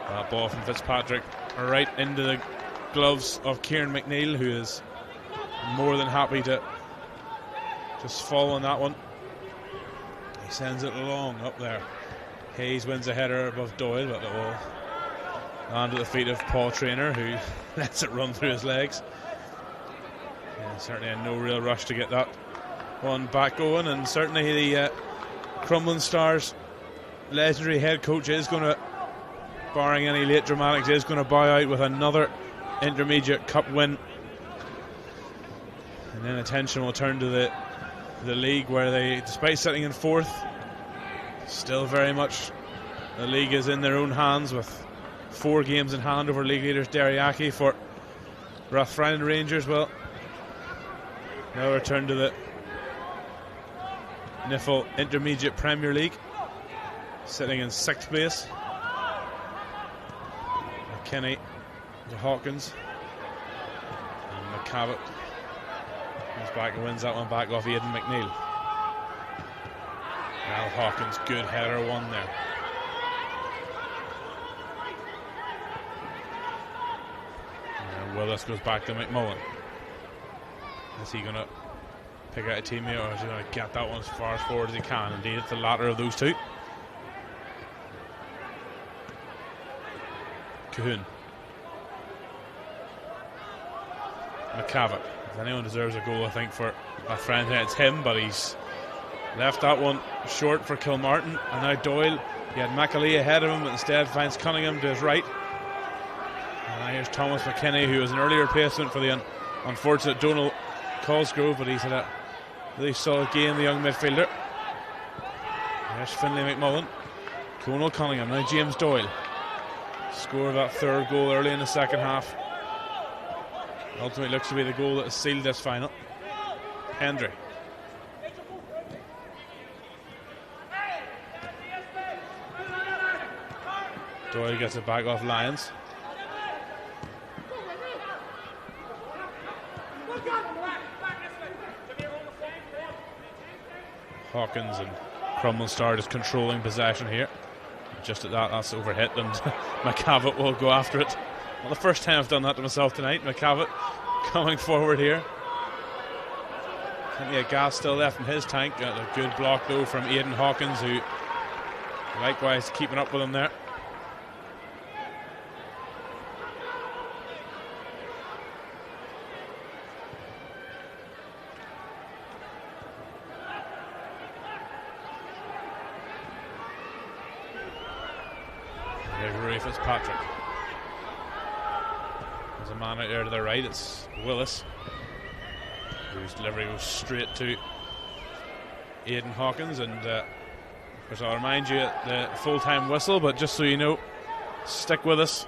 that ball from Fitzpatrick right into the gloves of Kieran McNeil, who is more than happy to just fall on that one. He sends it along up there. Hayes wins a header above Doyle, but it will land at the feet of Paul Traynor, who lets it run through his legs. Yeah, certainly in no real rush to get that one back going, and certainly the Crumlin Stars legendary head coach is going to, barring any late dramatics, is going to bow out with another intermediate cup win, and then attention will turn to the league, where they, despite sitting in fourth, Still very much the league is in their own hands, with 4 games in hand over league leaders Derryaki. For Rathfriland Rangers, well, now return to the Niffle Intermediate Premier League, sitting in 6th place. McKinney to Hawkins, and McCavitt comes back and wins that one back off Aidan McNeil. Now Hawkins, good header, one there. And Willis goes back to McMullen. Is he going to pick out a teammate, or is he going to get that one as far as forward as he can? Indeed, it's the latter of those two. Cahoon. McCavitt. If anyone deserves a goal, I think, for a friend, it's him, but he's left that one short for Kilmartin. And now Doyle, he had McAlee ahead of him, but instead finds Cunningham to his right. And now here's Thomas McKinney, who was an earlier replacement for the unfortunate Donal Cosgrove, but he's had a really solid game, the young midfielder. There's Finlay McMullen. Conal Cunningham, now James Doyle. Score that 3rd goal early in the second half. Ultimately looks to be the goal that has sealed this final. Hendry. Doyle gets it back off Lyons. Hawkins and Crumlin start is controlling possession here. Just at that, that's overhit, and McCavitt will go after it. Well, the first time I've done that to myself tonight. McCavitt coming forward here. Plenty of gas still left in his tank. Got a good block though from Aidan Hawkins, who likewise keeping up with him there. Fitzpatrick. There's a man out there to the right, it's Willis, whose delivery goes straight to Aidan Hawkins. And of course, I'll remind you at the full-time whistle, but just so you know, stick with us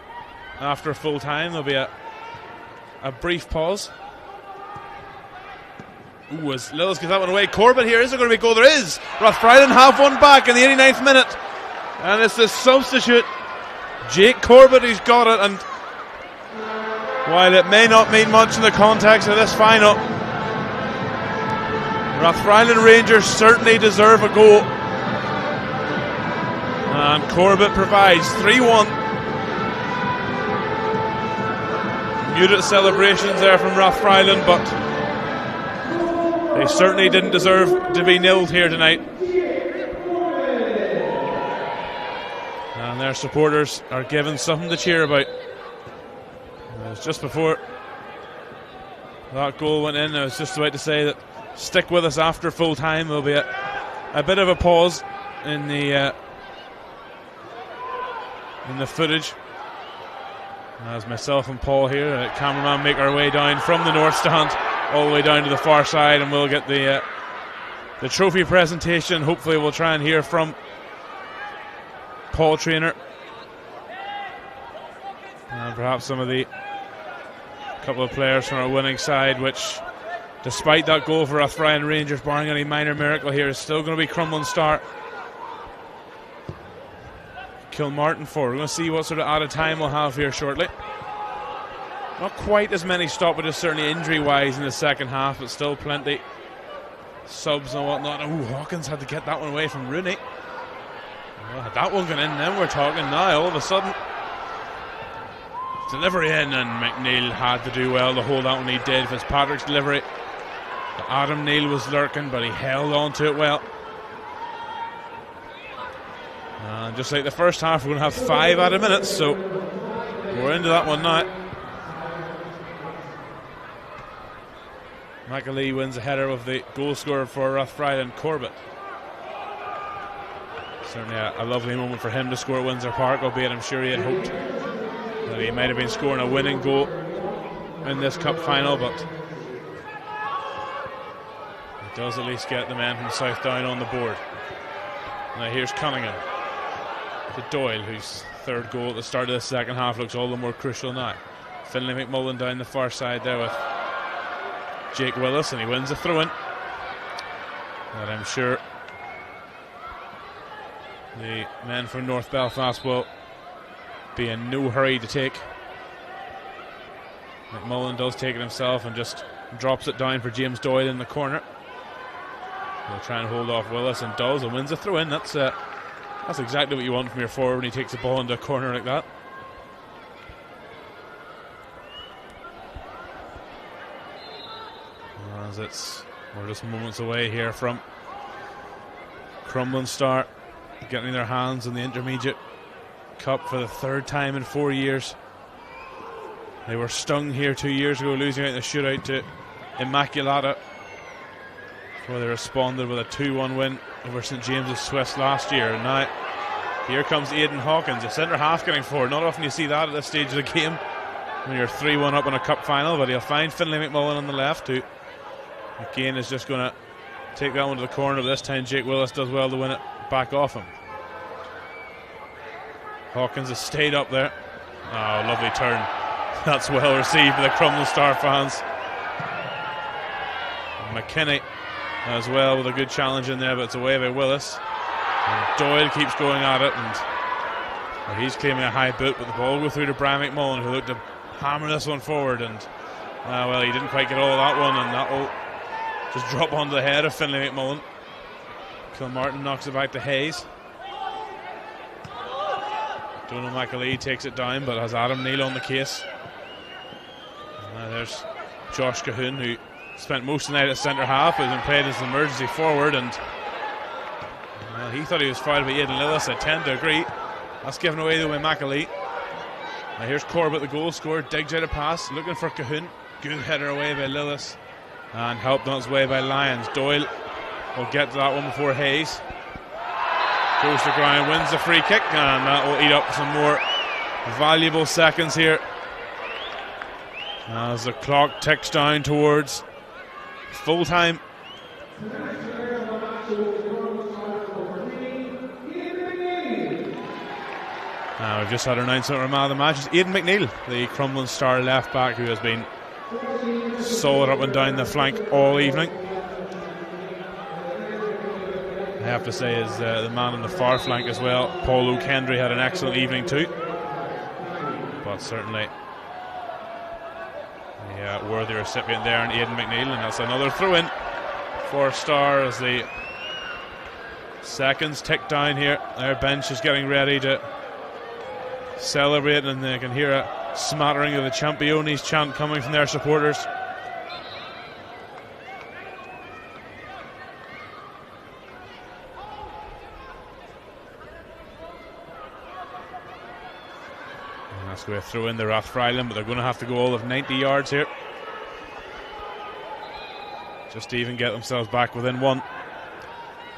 after full-time. There'll be a brief pause. Ooh, as Lillis gets that one away. Corbett here, is there going to be a goal? There is! Rathfriland have one back in the 89th minute, and it's the substitute Jake Corbett who's got it. And while it may not mean much in the context of this final, Rathfriland Rangers certainly deserve a goal, and Corbett provides 3-1. Muted celebrations there from Rathfriland, but they certainly didn't deserve to be nilled here tonight. And their supporters are given something to cheer about. It was just before that goal went in, I was just about to say that stick with us after full time. There'll be a bit of a pause in the footage as myself and Paul here, cameraman, make our way down from the north stand all the way down to the far side, and we'll get the trophy presentation. Hopefully we'll try and hear from Paul Traynor and perhaps some of the couple of players from our winning side, which despite that goal for Rathfriland Rangers, barring any minor miracle here, is still going to be Crumlin start. Kilmartin 4. We're going to see what sort of added time we'll have here shortly. Not quite as many stoppages, certainly injury wise, in the second half, but still plenty subs and whatnot. Oh, Hawkins had to get that one away from Rooney. Well, had that one gone in, then we're talking. Now all of a sudden delivery in, and McNeil had to do well to hold that one. He did. Fitzpatrick's delivery, Adam Neal was lurking, but he held on to it well. And just like the first half, we're going to have 5 added minutes, so we're into that one now. McAlee wins a header with the goal scorer for Rathfriland, Corbett. Certainly a lovely moment for him to score at Windsor Park, albeit I'm sure he had hoped that he might have been scoring a winning goal in this cup final, but it does at least get the men from Southdown on the board. Now here's Cunningham to Doyle, whose third goal at the start of the second half looks all the more crucial now. Finlay McMullen down the far side there with Jake Willis, and he wins the throw-in. And I'm sure the men from North Belfast will be in no hurry to take. McMullen does take it himself and just drops it down for James Doyle in the corner. He'll try and hold off Willis, and does, and wins the throw-in. That's exactly what you want from your forward when he takes the ball into a corner like that. As we're just moments away here from Crumlin Star getting their hands on the Intermediate Cup for the third time in 4 years. They were stung here 2 years ago, losing out in the shootout to Immaculata, before they responded with a 2-1 win over St James's Swiss last year. And now here comes Aidan Hawkins, a centre half getting forward. Not often you see that at this stage of the game when you're 3-1 up in a cup final, but he'll find Finlay McMullen on the left, who again is just going to take that one to the corner, but this time Jake Willis does well to win it back off him. Hawkins has stayed up there. Oh, lovely turn. That's well received by the Crumlin Star fans. McKinney as well with a good challenge in there, but it's away by Willis. And Doyle keeps going at it, and he's claiming a high boot, but the ball will go through to Brian McMullen, who looked to hammer this one forward, and well, he didn't quite get all of that one, and that will just drop onto the head of Finlay McMullen. Kilmartin knocks it back to Hayes. Donald McAlee takes it down, but has Adam Neal on the case. There's Josh Cahoon, who spent most of the night at centre half, but has been played as an emergency forward, and well, he thought he was fouled by Aidan Lillis. I tend to agree. That's given away though by McAlee. Now here's Corbett, the goal scorer, digs out a pass, looking for Cahoon. Good header away by Lillis, and helped on its way by Lyons. Doyle will get to that one before Hayes goes to ground, wins the free kick, and that will eat up some more valuable seconds here as the clock ticks down towards full time. We've just had an announcement from man of the match. It's Aidan McNeil, the Crumlin Star left back, who has been solid up and down the flank all evening. I have to say is the man on the far flank as well. Paul O'Kendry had an excellent evening too, but certainly the worthy recipient there in Aidan McNeil, and that's another throw-in for Star as the seconds tick down here. Their bench is getting ready to celebrate, and they can hear a smattering of the Championes chant coming from their supporters. That's going to throw in the Rathfriland, but they're going to have to go all of 90 yards here just to even get themselves back within one.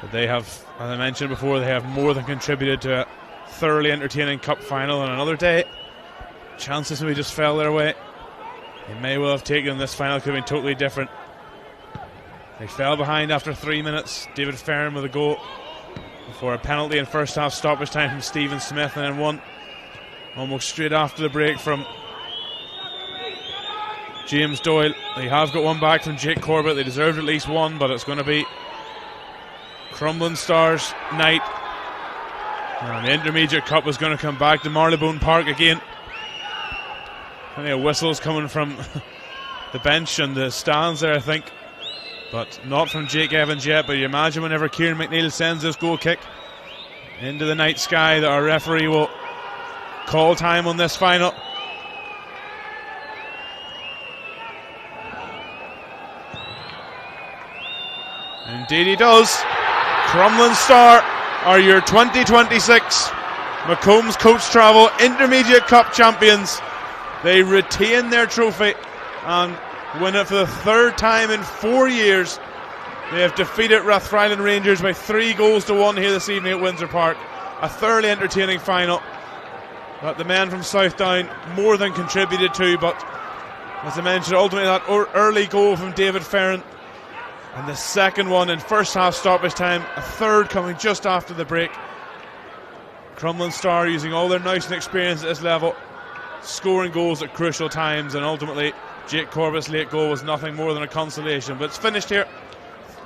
But they have, as I mentioned before, they have more than contributed to a thoroughly entertaining cup final on another day. Chances maybe just fell their way. They may well have taken this final, could have been totally different. They fell behind after 3 minutes. David Ferrin with a goal before a penalty in first half stoppage time from Stephen Smith, and then one almost straight after the break from James Doyle. They have got one back from Jake Corbett. They deserved at least one, but it's going to be Crumlin Stars night. And the Intermediate Cup is going to come back to Marylebone Park again. Plenty of whistles coming from the bench and the stands there, I think, but not from Jake Evans yet. But you imagine whenever Kieran McNeil sends this goal kick into the night sky that our referee will call time on this final. Indeed he does. Crumlin Star are your 2026 McComb's Coach Travel Intermediate Cup champions. They retain their trophy and win it for the third time in 4 years. They have defeated Rathfriland Rangers by 3-1 here this evening at Windsor Park. A thoroughly entertaining final that the men from Southdown more than contributed to, but as I mentioned, ultimately that early goal from David Ferrin And the second one in first half stoppage time, a third coming just after the break. Crumlin Star using all their nous and experience at this level, scoring goals at crucial times, and ultimately Jake Corbett's late goal was nothing more than a consolation. But it's finished here.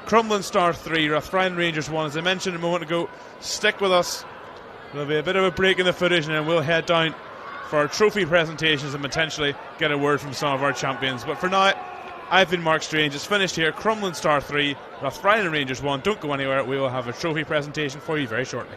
Crumlin Star 3, Rathfriland Rangers 1. As I mentioned a moment ago, stick with us. There'll be a bit of a break in the footage, and then we'll head down for our trophy presentations and potentially get a word from some of our champions. But for now, I've been Mark Strange. It's finished here. Crumlin Star 3, Rathfriland Rangers 1. Don't go anywhere. We will have a trophy presentation for you very shortly.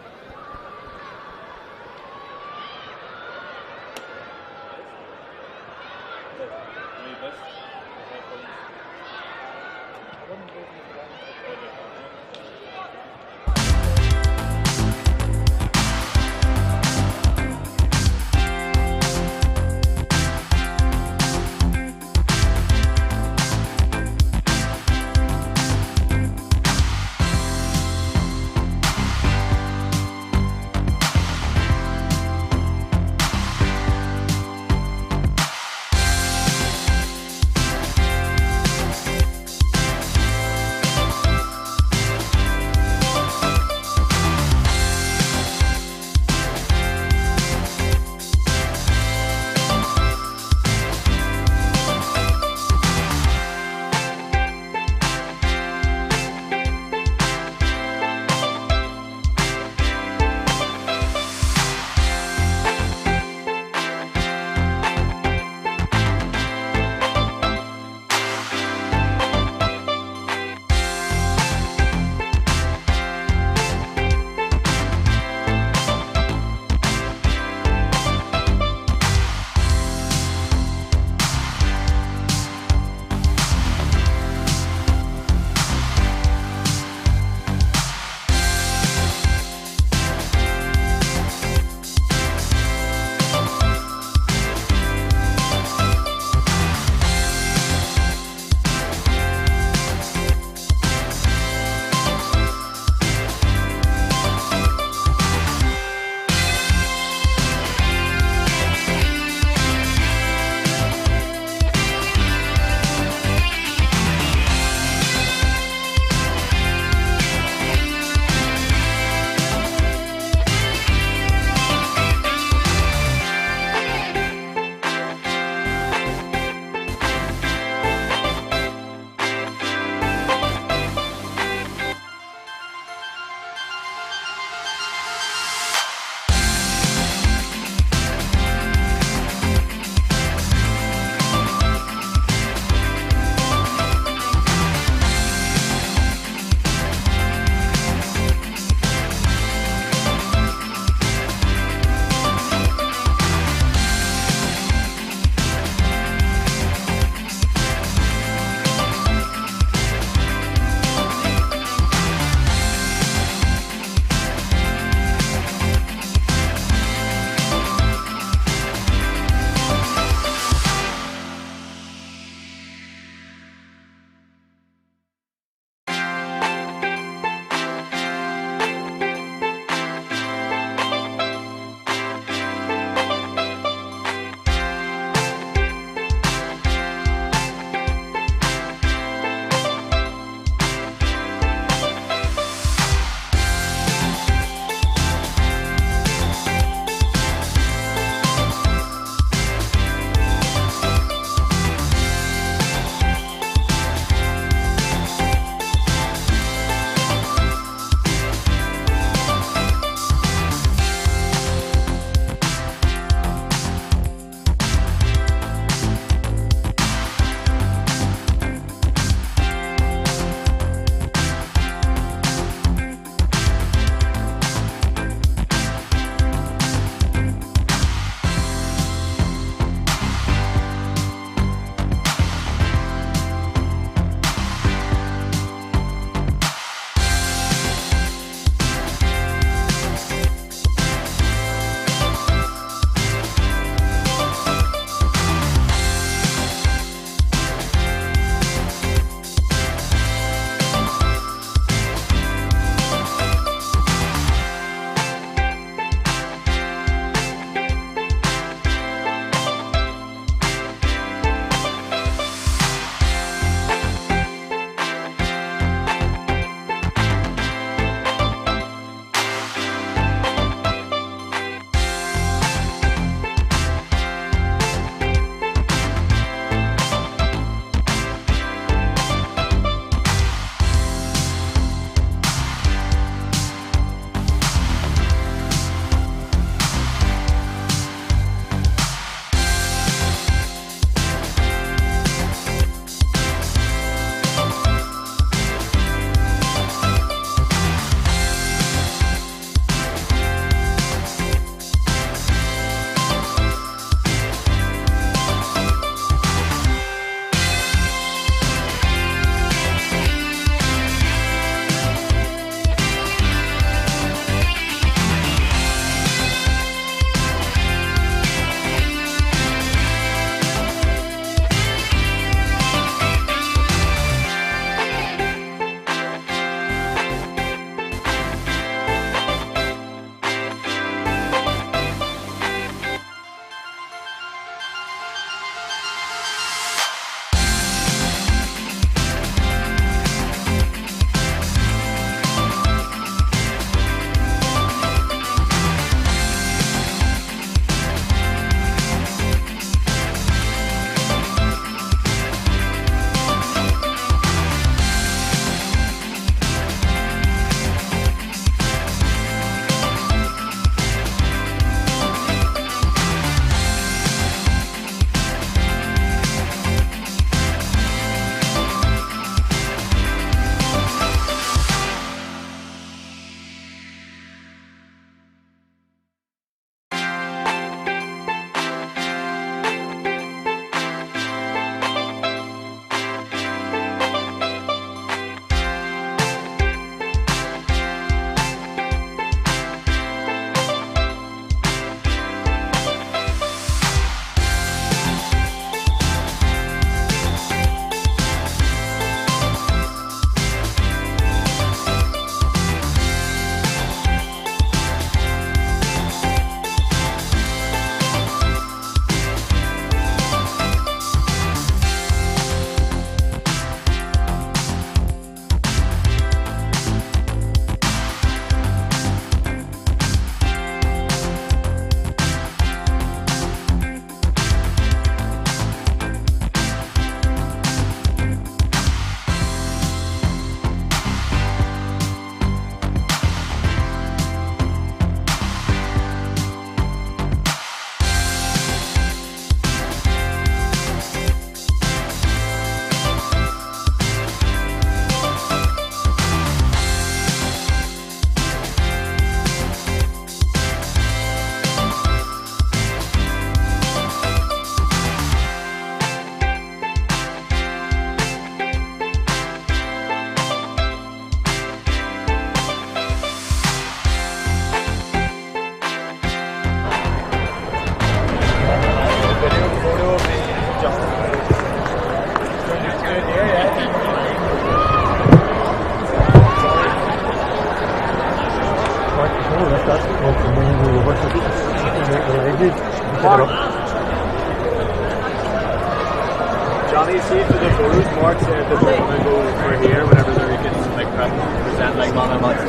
Johnny, see for the photos, Mark said that they're going to go for here whenever they get to like present like man and match.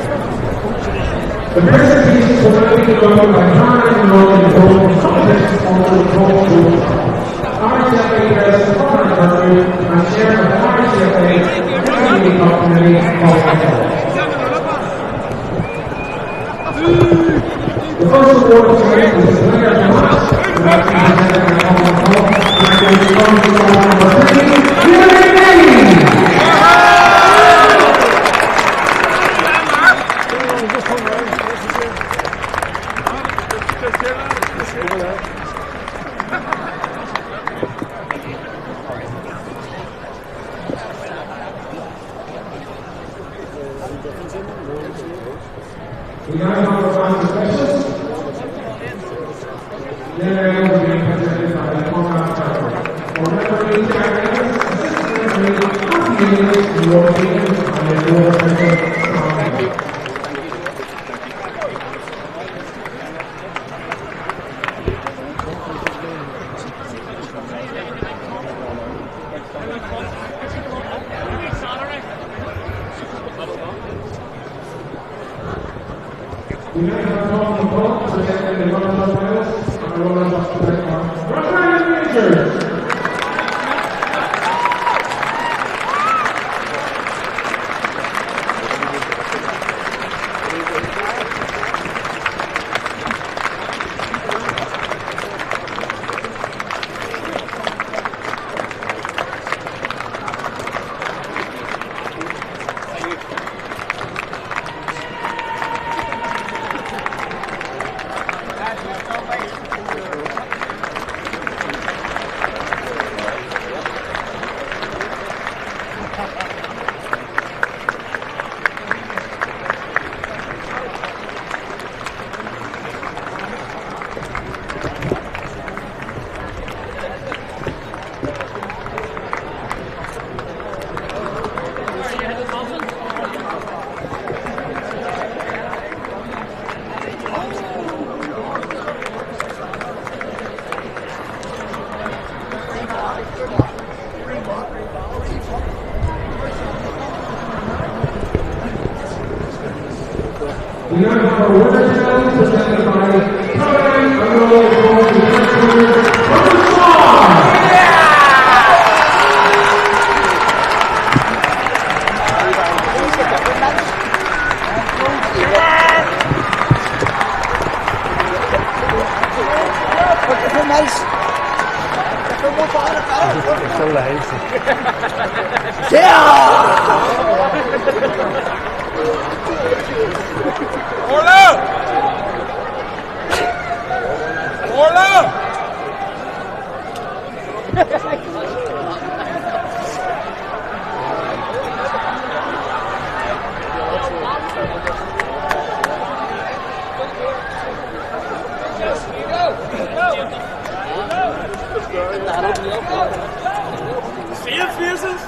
The masterpiece will now be done by Karen and Roland Gold, contest on the Gold Group. RCFA President Conor Murphy and Chairman of RCFA Community Committee The first award tonight is the winner of the match, who has been presented by Conor Murphy, and will be coming to number 3, we now have our final specials. Then will be presented by the Conrad Tower. For referee Jack Evans, assistant referee Matthew English, Lord Higgins, and the Lord President Tom. We now have Tom McComb's presenting the runners-up medals and the runners-up presented by Rathfriland Windsor. We now have our winners medals presented by Crumlin and Roland Gold from the Star. See your faces?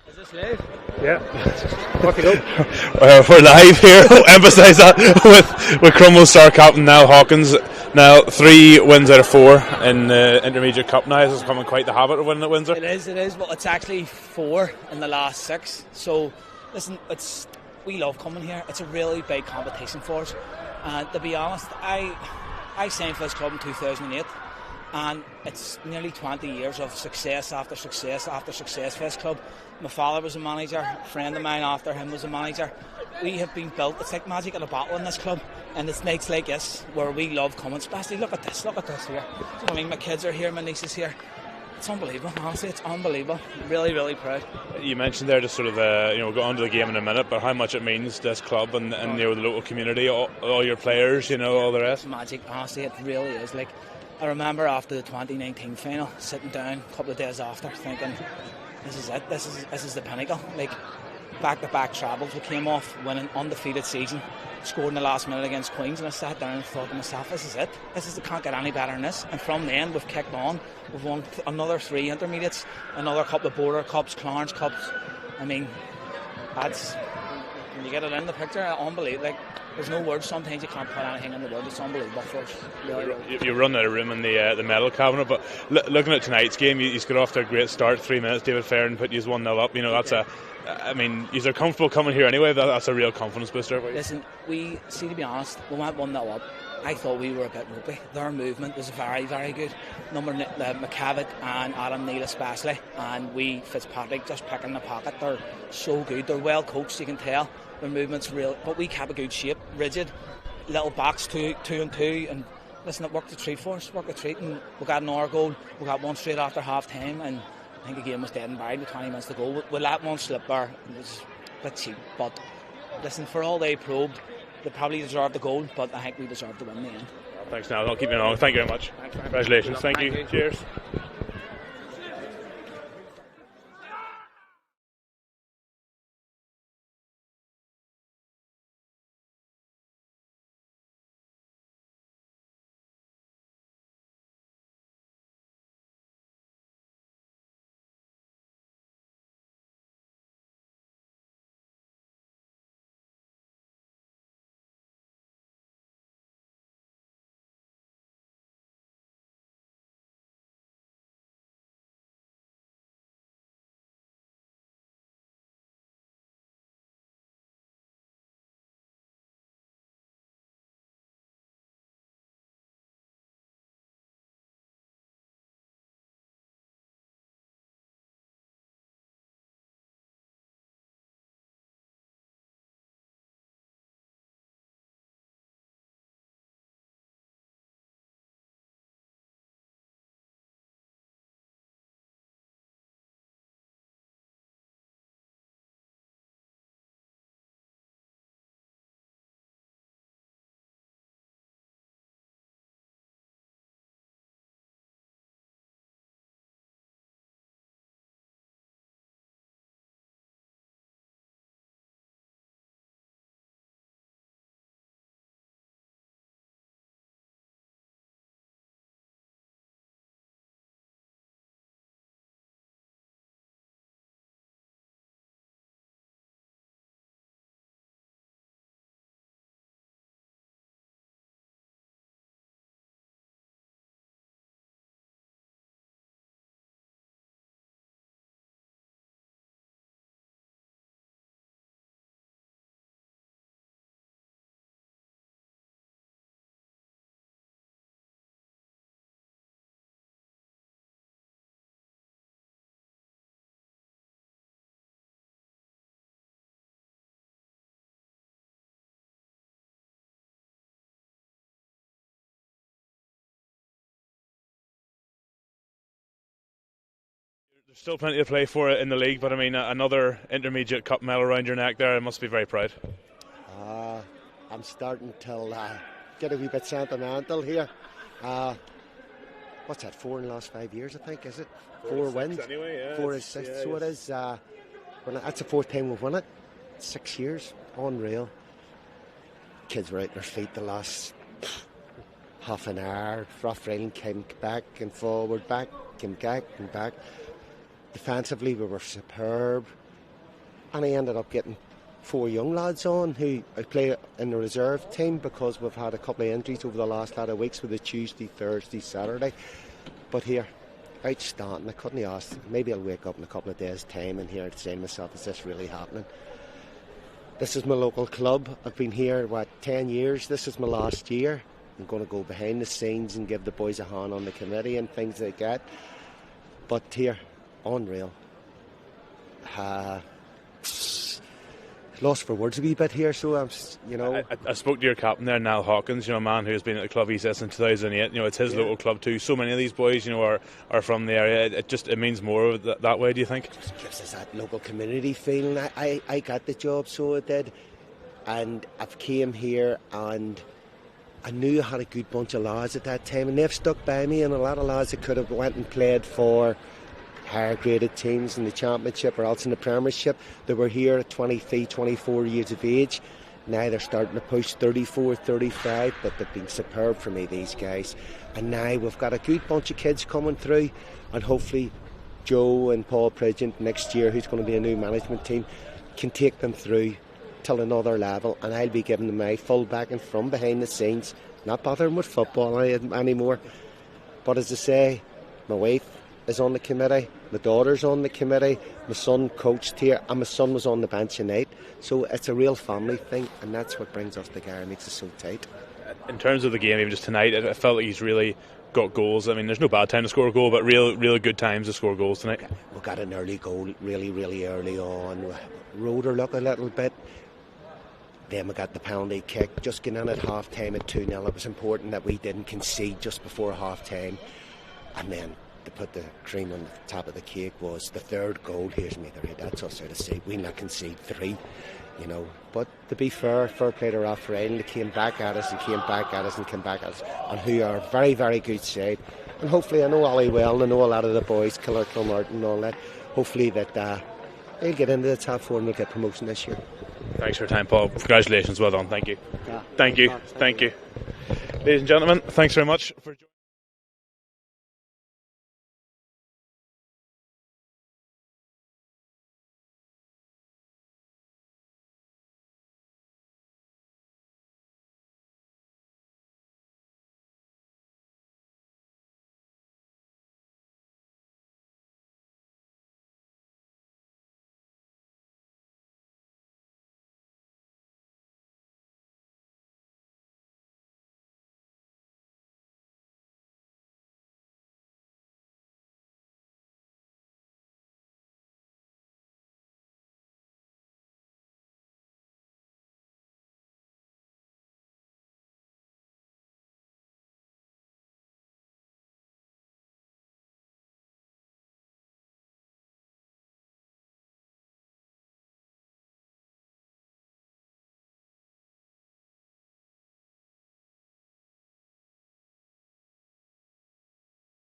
Is this live? Yeah. Fuck it up. We're live here. Emphasise that with Crumlin star captain Niall Hawkins. Now 3 wins out of 4 in the Intermediate Cup now. This is becoming quite the habit of winning at Windsor. It is. Well, it's actually 4 in the last 6. So, listen, we love coming here. It's a really big competition for us. And to be honest, I signed for this club in 2008. and it's nearly 20 years of success after success after success for this club. My father was a manager, a friend of mine after him was a manager. We have been built, it's like magic in a bottle in this club, and it's nights like this where we love coming, especially look at this here. Do you know what I mean? My kids are here, my niece is here. It's unbelievable, honestly, it's unbelievable. Really, really proud. You mentioned there just sort of, we'll go on to the game in a minute, but how much it means to this club and the local community, all your players, all the rest. Magic, honestly, it really is. Like, I remember after the 2019 final, sitting down a couple of days after, thinking, this is it, this is the pinnacle. Like, back-to-back travels, we came off winning undefeated season, scored in the last minute against Queens, and I sat down and thought to myself, this is it. Can't get any better than this. And from then, we've kicked on. We've won another 3 intermediates, another couple of border cups, Clarence Cups. I mean, that's, when you get it in the picture, unbelievable. Like, there's no words. Sometimes you can't put anything in the words. It's unbelievable for us. Really. You run out of room in the medal cabinet, but looking at tonight's game, you got off to a great start. 3 minutes, David Farron put you 1-0 up. That's you're comfortable coming here anyway. That's a real confidence booster. Listen, to be honest, we went 1-0 up. I thought we were a bit ropey. Their movement was very, very good. McCavitt and Adam Neal especially, and Fitzpatrick just picking the pocket. They're so good. They're well coached, you can tell. Their movement's real, but we kept a good shape, rigid, little backs, two and two, and listen, it worked the treat for us, and we got an hour goal. We got one straight after half time, and I think the game was dead and buried with 20 minutes to go. We let one slip there. It was a bit cheap, but listen, for all they probed, they probably deserved the goal, but I think we deserved to win in the end. Thanks, Niall. I'll keep you on. Thank you very much. Congratulations. Thank you. Cheers. There's still plenty to play for in the league, but I mean, another intermediate cup medal around your neck there, I must be very proud. I'm starting to get a wee bit sentimental here. What's that, 4 in the last 5 years, I think, is it? 4 wins? Anyway, yeah, 4 and 6, so it is. That's the 4th time we've won it. 6 years, unreal. Kids were out on their feet the last half an hour. Rathfriland came back and forward, came back and back. Defensively, we were superb. And I ended up getting 4 young lads on who I play in the reserve team because we've had a couple of injuries over the last lot of weeks with the Tuesday, Thursday, Saturday. But here, outstanding. I couldn't ask. Maybe I'll wake up in a couple of days' time and hear it say to myself, is this really happening? This is my local club. I've been here, 10 years. This is my last year. I'm going to go behind the scenes and give the boys a hand on the committee and things like that. But here, unreal. Lost for words a wee bit here, so I'm, you know. I spoke to your captain there, Niall Hawkins, you know, a man who's been at the club he's since 2008. You know, it's his local club too. So many of these boys, you know, are from the area. It means more that way. Do you think? It just gives us that local community feeling. I got the job, so it did, and I've came here and I knew I had a good bunch of lads at that time, and they've stuck by me. And a lot of lads that could have went and played for higher graded teams in the championship or else in the premiership, they were here at 23, 24 years of age. Now they're starting to push 34, 35, but they've been superb for me, these guys. And now we've got a good bunch of kids coming through, and hopefully Joe and Paul Pridgeon next year, who's going to be a new management team, can take them through till another level, and I'll be giving them my full backing from behind the scenes, not bothering with football anymore. But as I say, my wife is on the committee, my daughter's on the committee, my son coached here, and my son was on the bench tonight. So it's a real family thing, and that's what brings us together and makes us so tight. In terms of the game, even just tonight, I felt like he's really got goals. I mean, there's no bad time to score a goal, but real good times to score goals tonight. We got an early goal, really early on. Rode her luck a little bit. Then we got the penalty kick, just getting in at half time at 2-0. It was important that we didn't concede just before half time. And then to put the cream on the top of the cake was the third goal. Here's me, that's us out of sight. We'll not concede 3, you know. But to be fair play to Rathfriland. They came back at us and came back at us and came back at us, and who are a very good side. And hopefully, I know Ollie well, and I know a lot of the boys, Killer, Clonmart and all that. Hopefully that they'll get into the top 4 and we'll get promotion this year. Thanks for your time, Paul. Congratulations, well done. Thank you. Yeah. Thank you. Ladies and gentlemen, thanks very much for joining.